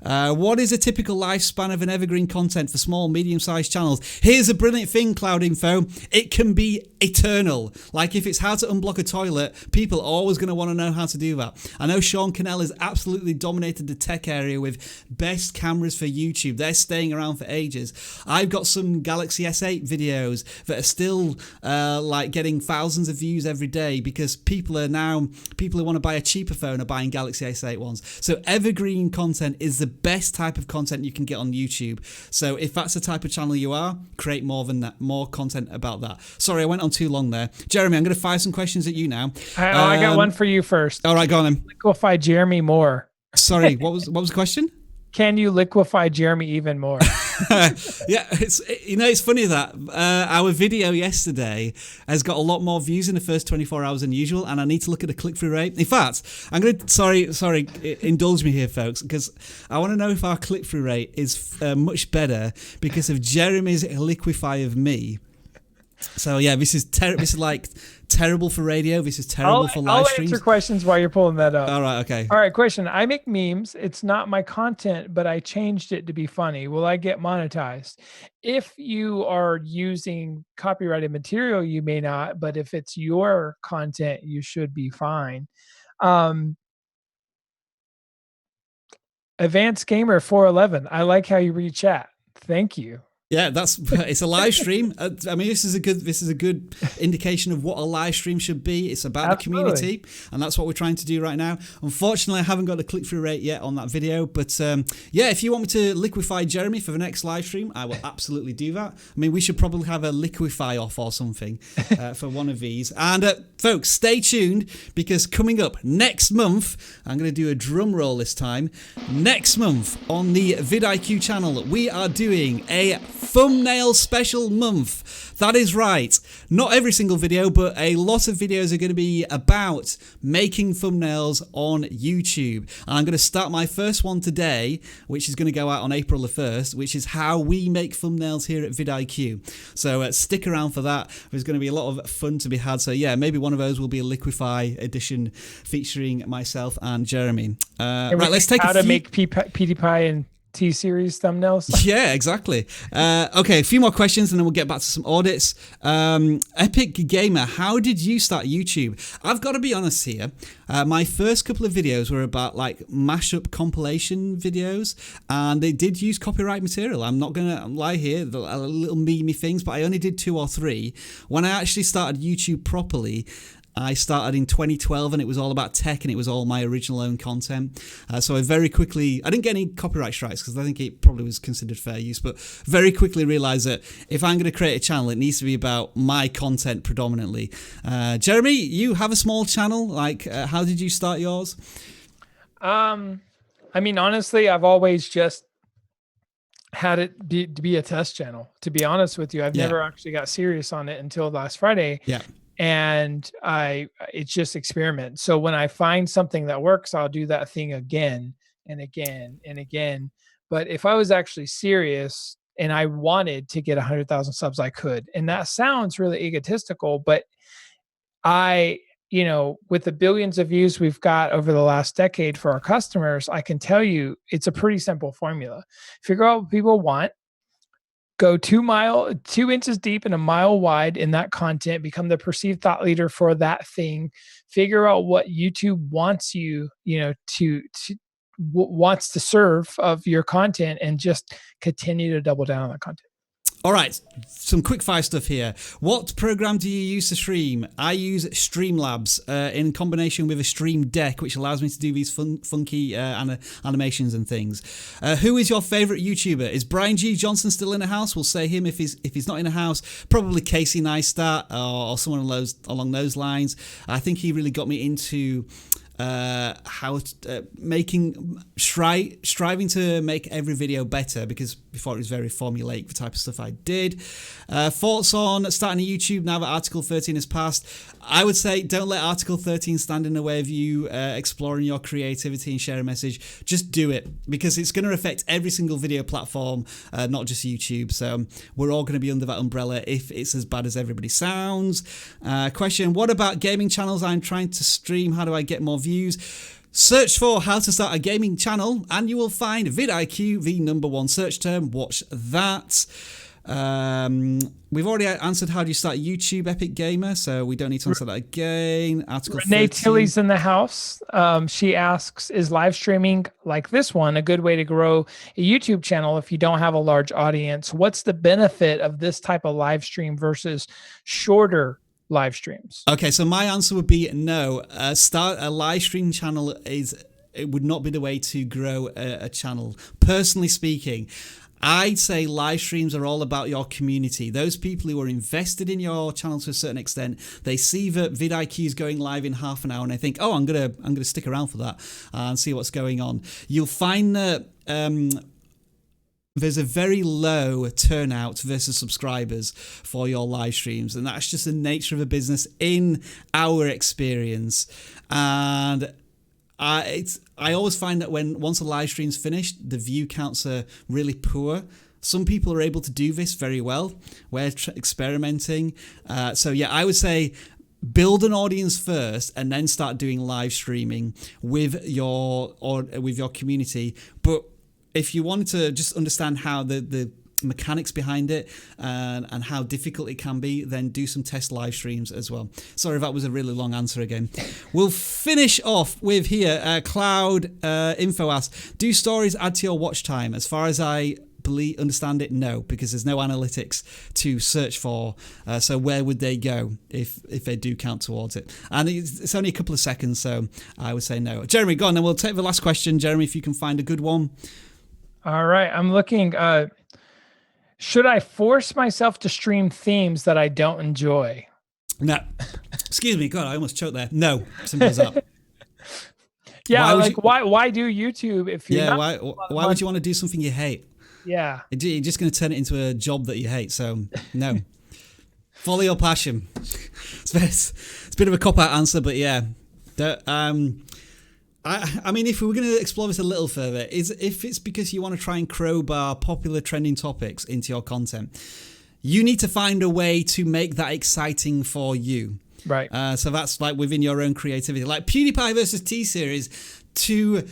What is a typical lifespan of an evergreen content for small, medium-sized channels? Here's a brilliant thing, Cloud Info. It can be eternal. Like if it's how to unblock a toilet, people are always going to want to know how to do that. I know Sean Cannell has absolutely dominated the tech area with best cameras for YouTube. They're staying around for ages. I've got some Galaxy S8 videos that are still like getting thousands of views every day because people who want to buy a cheaper phone are buying Galaxy S8 ones. So evergreen content is the best type of content you can get on YouTube. So if that's the type of channel you are, create more content about that. Sorry, I went on too long there. Jeremy, I'm going to fire some questions at you now. I got one for you first. All right, go on then. Liquefy Jeremy more. Sorry, what was the question? Can you liquefy Jeremy even more? Yeah, it's funny that our video yesterday has got a lot more views in the first 24 hours than usual, and I need to look at the click-through rate. In fact, I'm going to, sorry, indulge me here, folks, because I want to know if our click-through rate is much better because of Jeremy's liquefy of me. So yeah, this is like terrible for radio. This is terrible for live streams. I'll answer questions while you're pulling that up. All right, okay. All right, question. I make memes. It's not my content, but I changed it to be funny. Will I get monetized? If you are using copyrighted material, you may not, but if it's your content, you should be fine. Advanced Gamer 411. I like how you read chat. Thank you. Yeah, it's a live stream. I mean, this is a good indication of what a live stream should be. It's about the community, and that's what we're trying to do right now. Unfortunately, I haven't got a click-through rate yet on that video, but yeah, if you want me to liquefy Jeremy for the next live stream, I will absolutely do that. I mean, we should probably have a liquefy off or something for one of these. And folks, stay tuned because coming up next month, I'm going to do a drum roll this time. Next month on the vidIQ channel, we are doing a thumbnail special month. That is right. Not every single video, but a lot of videos are going to be about making thumbnails on YouTube. And I'm going to start my first one today, which is going to go out on April the 1st, which is how we make thumbnails here at vidIQ. So stick around for that. There's going to be a lot of fun to be had. So yeah, maybe one of those will be a Liquefy edition featuring myself and Jeremy. Right, let's take how to make PewDiePie and T-Series thumbnails. Yeah, exactly. Okay, a few more questions and then we'll get back to some audits. Epic Gamer, how did you start YouTube? I've got to be honest here. My first couple of videos were about like mashup compilation videos, and they did use copyright material. I'm not going to lie here, little memey things, but I only did 2 or 3. When I actually started YouTube properly, I started in 2012 and it was all about tech and it was all my original own content. So I didn't get any copyright strikes because I think it probably was considered fair use, but very quickly realized that if I'm going to create a channel, it needs to be about my content predominantly. Jeremy, you have a small channel. Like, how did you start yours? I mean, honestly, I've always just had it be a test channel. To be honest with you, I've never actually got serious on it until last Friday. Yeah. And it's just experiment. So when I find something that works, I'll do that thing again and again and again. But if I was actually serious and I wanted to get 100,000 subs, I could. And that sounds really egotistical, but with the billions of views we've got over the last decade for our customers, I can tell you it's a pretty simple formula. Figure out what people want. Go 2 inches deep and a mile wide in that content, become the perceived thought leader for that thing, figure out what YouTube wants wants to serve of your content, and just continue to double down on that content. All right, some quick fire stuff here. What program do you use to stream? I use Streamlabs in combination with a Stream Deck, which allows me to do these funky animations and things. Who is your favorite YouTuber? Is Brian G. Johnson still in the house? We'll say him. If he's not in the house, probably Casey Neistat or someone along those lines. I think he really got me into striving to make every video better, because before it was very formulaic, the type of stuff I did. Thoughts on starting a YouTube now that Article 13 has passed? I would say don't let Article 13 stand in the way of you exploring your creativity and share a message. Just do it, because it's going to affect every single video platform, not just YouTube. So we're all going to be under that umbrella if it's as bad as everybody sounds. Question, what about gaming channels? I'm trying to stream. How do I get more views? Search for how to start a gaming channel and you will find vidIQ, the #1 search term. Watch that. We've already answered how do you start YouTube, Epic Gamer, so we don't need to answer that again. Article Renee 13. Tilly's in the house. She asks, is live streaming like this one a good way to grow a YouTube channel if you don't have a large audience? What's the benefit of this type of live stream versus shorter live streams? Okay, so my answer would be no. Start a live stream channel it would not be the way to grow a channel. Personally speaking, I'd say live streams are all about your community. Those people who are invested in your channel to a certain extent, they see that vidIQ is going live in half an hour and they think, oh, I'm gonna stick around for that and see what's going on. You'll find that there's a very low turnout versus subscribers for your live streams, and that's just the nature of a business in our experience. And I always find that once a live stream's finished, the view counts are really poor. Some people are able to do this very well. We're experimenting. So yeah, I would say build an audience first and then start doing live streaming with your community. But if you wanted to just understand how the mechanics behind it and how difficult it can be, then do some test live streams as well. Sorry if that was a really long answer again. We'll finish off with here, Cloud Info asks, do stories add to your watch time? As far as I understand it, no, because there's no analytics to search for. So where would they go if they do count towards it? And it's only a couple of seconds, so I would say no. Jeremy, go on, then we'll take the last question. Jeremy, if you can find a good one. All right, I'm looking. Should I force myself to stream themes that I don't enjoy? No. Excuse me. God, I almost choked there. No. Simple as that. Yeah, why do YouTube if you're why would you want to do something you hate? Yeah. You're just going to turn it into a job that you hate. So, no. Follow your passion. It's a bit of a cop-out answer, but yeah. I mean, if we were going to explore this a little further, if it's because you want to try and crowbar popular trending topics into your content, you need to find a way to make that exciting for you. Right. So that's like within your own creativity. Like PewDiePie versus T-Series, to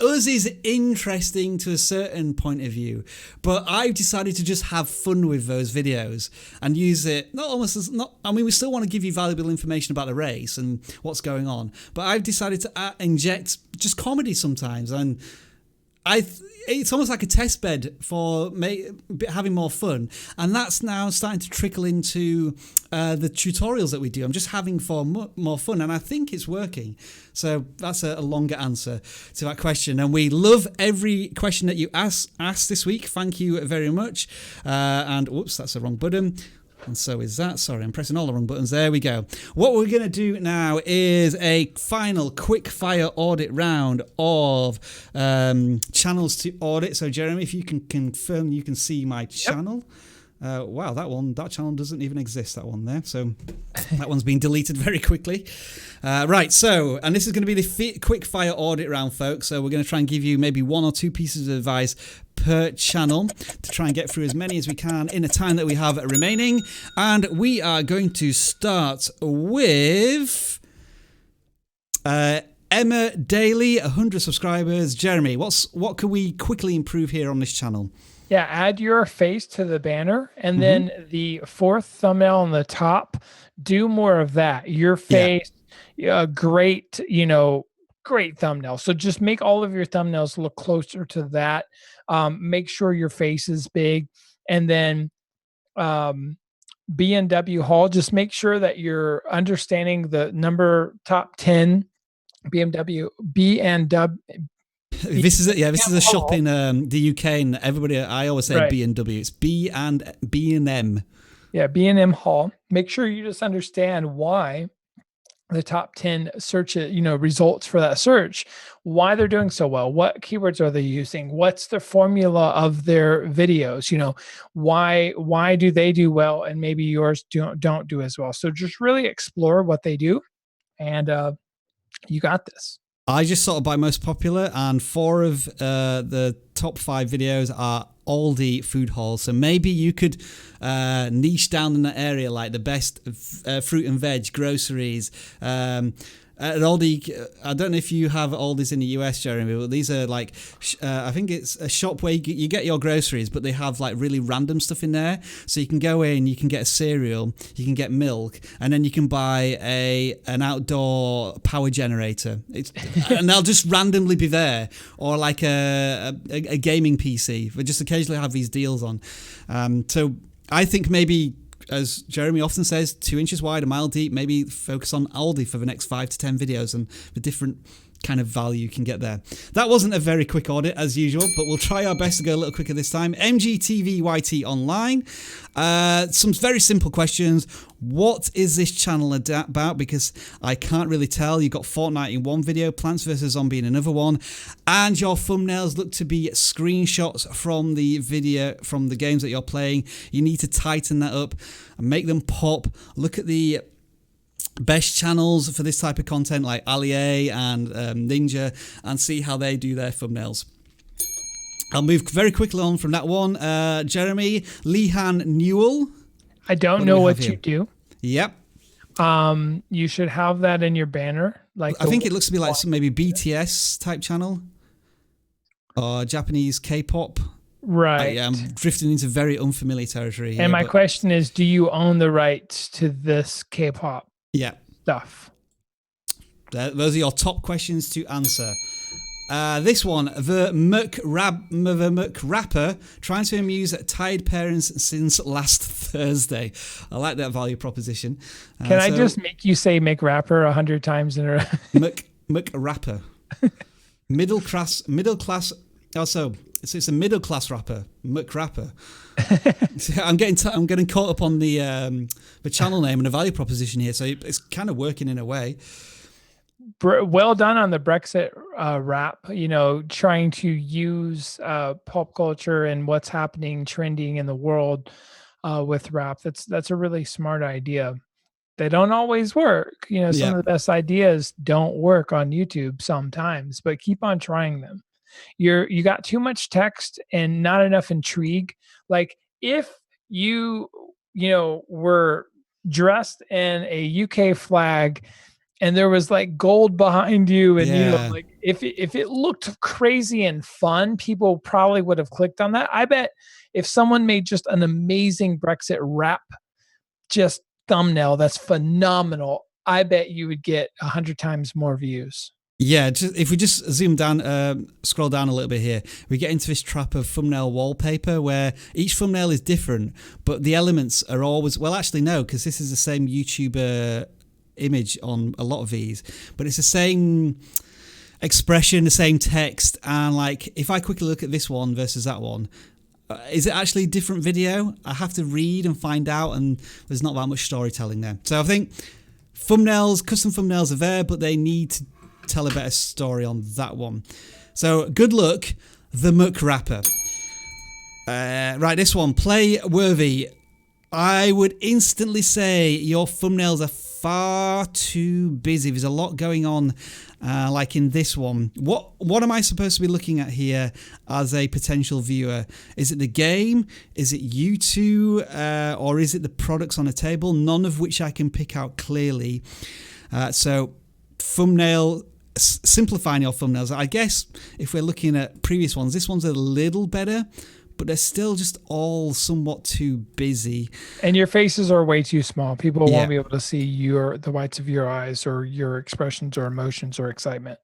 us is interesting to a certain point of view, but I've decided to just have fun with those videos and use it we still want to give you valuable information about the race and what's going on, but I've decided to inject just comedy sometimes, and it's almost like a test bed for having more fun, and that's now starting to trickle into the tutorials that we do. I'm just having more fun, and I think it's working. So that's a longer answer to that question, and we love every question that you asked this week. Thank you very much. And whoops, that's the wrong button. And so is that. Sorry, I'm pressing all the wrong buttons. There we go. What we're going to do now is a final quick fire audit round of channels to audit. So Jeremy, if you can confirm you can see my channel. Wow, that channel doesn't even exist, that one there. So that one's been deleted very quickly. Right, so, and this is going to be the quick fire audit round, folks. So we're going to try and give you maybe one or two pieces of advice per channel to try and get through as many as we can in the time that we have remaining. And we are going to start with Emma Daly, 100 subscribers. Jeremy, what can we quickly improve here on this channel? Yeah, add your face to the banner, and then the fourth thumbnail on the top, do more of that. Your face, great thumbnail. So just make all of your thumbnails look closer to that. Make sure your face is big, and then B&W haul. Just make sure that you're understanding the number top 10 BMW B&W. This is it. Yeah, this is a shop in the UK, and everybody. I always say B&W. It's B&M. Yeah, B&M haul. Make sure you just understand why the top 10 search, results for that search, why they're doing so well, what keywords are they using, what's the formula of their videos, why do they do well and maybe yours don't do as well. So just really explore what they do, and you got this. I just sorted by most popular, and 4 of the top 5 videos are Aldi food hauls. So maybe you could niche down in that area, like the best fruit and veg, groceries, At Aldi, I don't know if you have Aldis in the US, Jeremy, but these are like, I think it's a shop where you get your groceries, but they have like really random stuff in there. So you can go in, you can get a cereal, you can get milk, and then you can buy an outdoor power generator. And they'll just randomly be there, or like a gaming PC. They just occasionally have these deals on. So I think maybe, as Jeremy often says, 2 inches wide, a mile deep, maybe focus on Aldi for the next 5 to 10 videos and the different kind of value you can get there. That wasn't a very quick audit as usual, but we'll try our best to go a little quicker this time. MGTVYT Online. Some very simple questions. What is this channel about? Because I can't really tell. You've got Fortnite in one video, Plants vs. Zombie in another one, and your thumbnails look to be screenshots from the video, from the games that you're playing. You need to tighten that up and make them pop. Look at the best channels for this type of content like Ali and Ninja, and see how they do their thumbnails. I'll move very quickly on from that one. Jeremy, Lehan Newell. I don't know what you do. Yep. You should have that in your banner. Like I think it looks to be like some maybe BTS type channel or Japanese K-pop. Right. Yeah, I'm drifting into very unfamiliar territory here. And my question is, do you own the rights to this K-pop stuff? Those are your top questions to answer. This one, the Muck Rapper, trying to amuse tired parents since last Thursday. I like that value proposition. Can I just make you say Mick Rapper 100 times in a row? Muck Rapper. Middle class. Also, it's a middle class rapper, Muck Rapper. I'm getting caught up on the channel name and the value proposition here, so it's kind of working in a way. Well done on the Brexit rap, trying to use pop culture and what's happening trending in the world with rap. That's a really smart idea. They don't always work. Some of the best ideas don't work on YouTube sometimes, but keep on trying them. You got too much text and not enough intrigue. Like if you were dressed in a UK flag and there was like gold behind you, and like if it looked crazy and fun, people probably would have clicked on that. I bet if someone made just an amazing Brexit rap just thumbnail that's phenomenal, I bet you would get 100 times more views. Yeah, if we just zoom down, scroll down a little bit here, we get into this trap of thumbnail wallpaper where each thumbnail is different, but the elements are always, well, actually no, because this is the same YouTuber image on a lot of these, but it's the same expression, the same text, and like if I quickly look at this one versus that one, is it actually a different video? I have to read and find out, and there's not that much storytelling there. So I think custom thumbnails are there, but they need to tell a better story on that one. So good luck, the Muck Rapper. Right, this one, Play Worthy. I would instantly say your thumbnails are far too busy. There's a lot going on, like in this one. What am I supposed to be looking at here as a potential viewer? Is it the game? Is it you two? Or is it the products on a table? None of which I can pick out clearly. So simplifying your thumbnails. I guess if we're looking at previous ones, this one's a little better, but they're still just all somewhat too busy. And your faces are way too small. People won't be able to see the whites of your eyes or your expressions or emotions or excitement.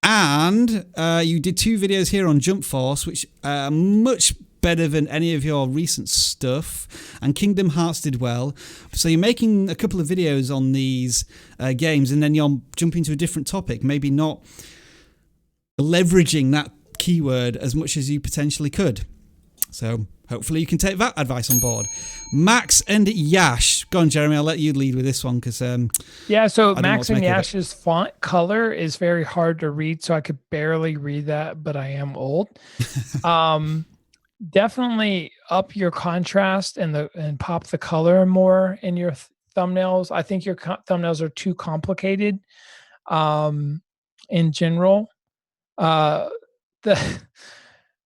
And you did 2 videos here on Jump Force, which are much better than any of your recent stuff, and Kingdom Hearts did well. So you're making a couple of videos on these games, and then you're jumping to a different topic, maybe not leveraging that keyword as much as you potentially could. So hopefully you can take that advice on board. Max and Yash. Go on, Jeremy, I'll let you lead with this one because so Max and Yash's font color is very hard to read, so I could barely read that, but I am old. Definitely up your contrast and pop the color more in your thumbnails. I think your thumbnails are too complicated in general.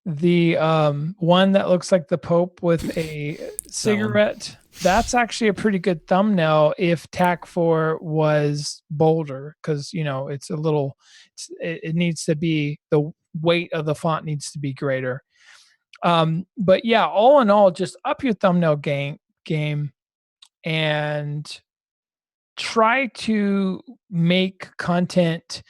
The one that looks like the Pope with a cigarette That's actually a pretty good thumbnail if TAC4 was bolder, because it's a little. It needs to be, the weight of the font needs to be greater. But yeah, all in all, just up your thumbnail game and try to make content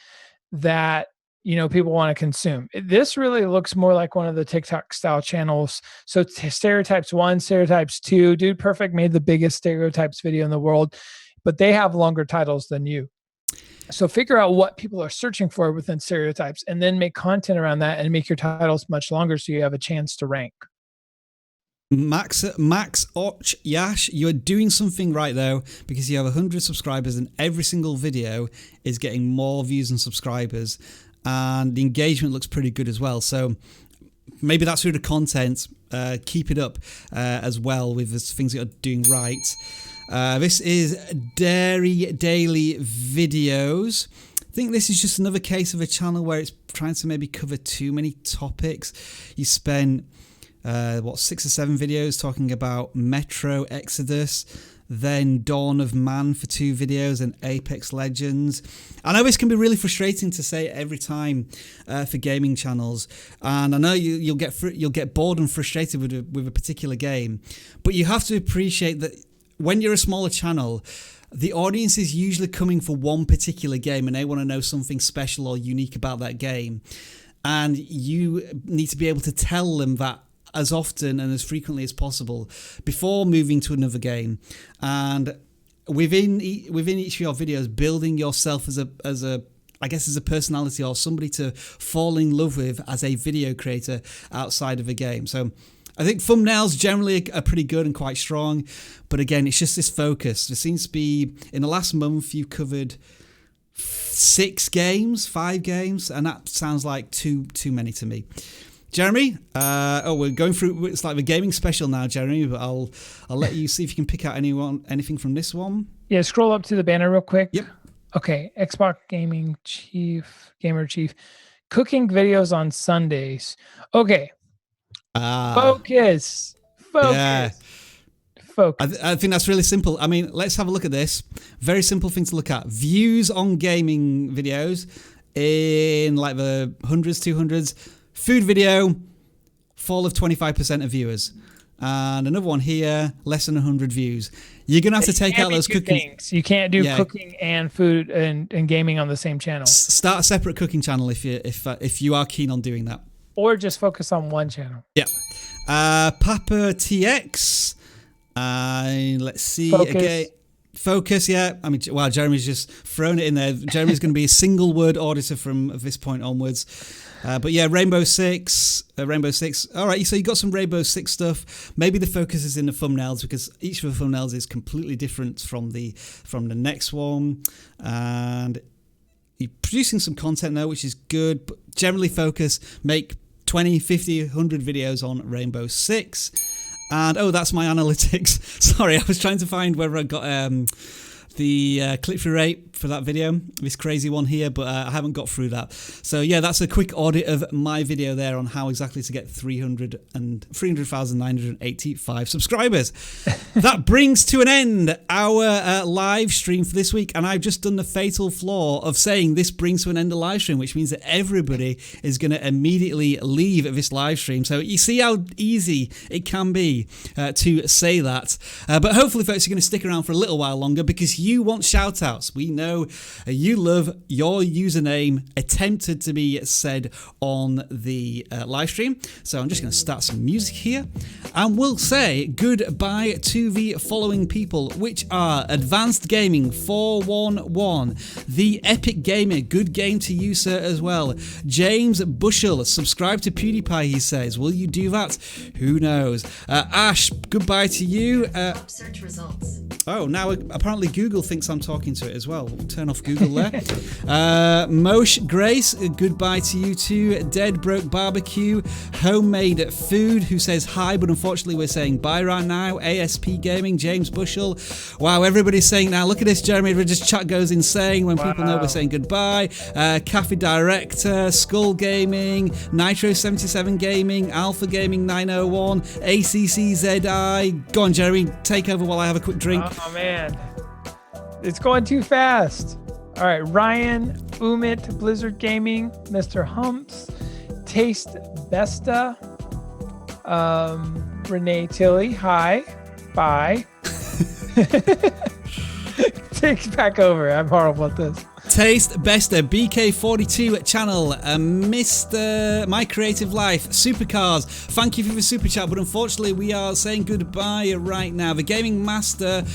that people want to consume. This really looks more like one of the TikTok style channels. So Stereotypes 1, Stereotypes 2, Dude Perfect made the biggest stereotypes video in the world, but they have longer titles than you. So figure out what people are searching for within stereotypes and then make content around that and make your titles much longer so you have a chance to rank. Max Och Yash, you're doing something right though, because you have 100 subscribers and every single video is getting more views and subscribers, and the engagement looks pretty good as well. So maybe that's through the content. Keep it up as well with the things that you're doing right. This is Dairy Daily Videos. I think this is just another case of a channel where it's trying to maybe cover too many topics. You spent 6 or 7 videos talking about Metro Exodus, then Dawn of Man for 2 videos, and Apex Legends. I know this can be really frustrating to say every time for gaming channels, and I know you'll get bored and frustrated with a particular game, but you have to appreciate that when you're a smaller channel, the audience is usually coming for one particular game and they want to know something special or unique about that game, and you need to be able to tell them that as often and as frequently as possible before moving to another game. And within each of your videos, building yourself as a personality or somebody to fall in love with as a video creator outside of a game. So I think thumbnails generally are pretty good and quite strong, but again, it's just this focus. There seems to be, in the last month, you've covered 5 games, and that sounds like too many to me. Jeremy, we're going through, it's like the gaming special now, Jeremy, but I'll let you see if you can pick out anything from this one. Yeah, scroll up to the banner real quick. Yep. Okay, Xbox Gamer Chief, cooking videos on Sundays. Okay. Focus. Yeah. Focus. I think that's really simple. I mean, let's have a look at this. Very simple thing to look at. Views on gaming videos in like the hundreds, 200s. Food video, fall of 25% of viewers. And another one here, less than 100 views. You're going to have to take out those cooking things. You can't do cooking and food and gaming on the same channel. Start a separate cooking channel if you are keen on doing that. Or just focus on one channel. Yeah. Papa TX. Let's see. Focus. Okay. Focus, yeah. I mean, wow, Jeremy's just thrown it in there. Jeremy's going to be a single word auditor from this point onwards. But yeah, Rainbow Six. All right, so you got some Rainbow Six stuff. Maybe the focus is in the thumbnails, because each of the thumbnails is completely different from the next one. And you're producing some content now, which is good. But generally focus, make 20, 50, 100 videos on Rainbow Six. And that's my analytics. Sorry, I was trying to find whether I got the click-through rate for that video, this crazy one here, but I haven't got through that. So yeah, that's a quick audit of my video there on how exactly to get 300,985 subscribers. That brings to an end our live stream for this week, and I've just done the fatal flaw of saying this brings to an end the live stream, which means that everybody is going to immediately leave this live stream. So you see how easy it can be to say that. But hopefully, folks, you're going to stick around for a little while longer, because you want shout-outs. We know you love your username attempted to be said on the live stream. So I'm just going to start some music here, and we'll say goodbye to the following people, which are Advanced Gaming 411, The Epic Gamer, good game to you, sir, as well. James Bushell, subscribe to PewDiePie, he says. Will you do that? Who knows? Ash, goodbye to you. Search results. Oh, now apparently Google thinks I'm talking to it as well. We'll turn off Google there. Mosh Grace, goodbye to you too. Dead Broke Barbecue, Homemade Food, who says hi, but unfortunately we're saying bye right now. ASP Gaming, James Bushell. Wow, everybody's saying now, look at this, Jeremy, just chat goes insane when people know we're saying goodbye. Cafe Director, Skull Gaming, Nitro 77 Gaming, Alpha Gaming 901, ACCZI. Go on, Jeremy, take over while I have a quick drink. Oh man, it's going too fast. All right, Ryan, Umit, Blizzard Gaming, Mr. Humps, Taste Besta, Renee Tilly, hi, bye. Takes back over. I'm horrible at this. Taste Bester, BK42 channel, Mr. My Creative Life, Supercars, thank you for the super chat, but unfortunately we are saying goodbye right now. The Gaming Master,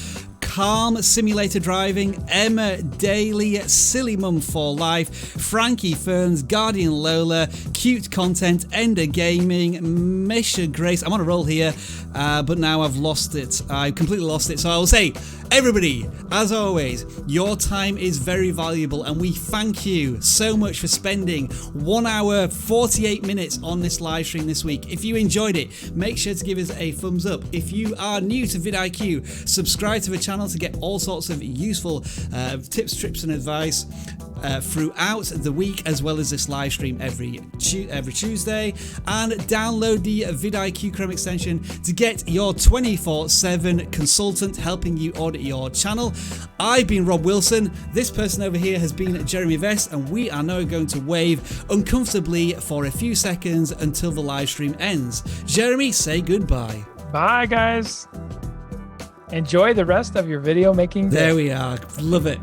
Calm Simulator Driving, Emma Daly, Silly Mum for Life, Frankie Ferns, Guardian Lola, Cute Content, Ender Gaming, Misha Grace. I'm on a roll here, but now I've lost it. I completely lost it. So I will say, everybody, as always, your time is very valuable, and we thank you so much for spending 1 hour 48 minutes on this live stream this week. If you enjoyed it, make sure to give us a thumbs up. If you are new to vidIQ, subscribe to the channel to get all sorts of useful tips, trips and advice throughout the week, as well as this live stream every Tuesday, and download the vidIQ Chrome extension to get your 24/7 consultant helping you audit your channel. I've been Rob Wilson, this person over here has been Jeremy Vest, and we are now going to wave uncomfortably for a few seconds until the live stream ends. Jeremy, say goodbye. Bye guys. Enjoy the rest of your video making day. There we are. Love it.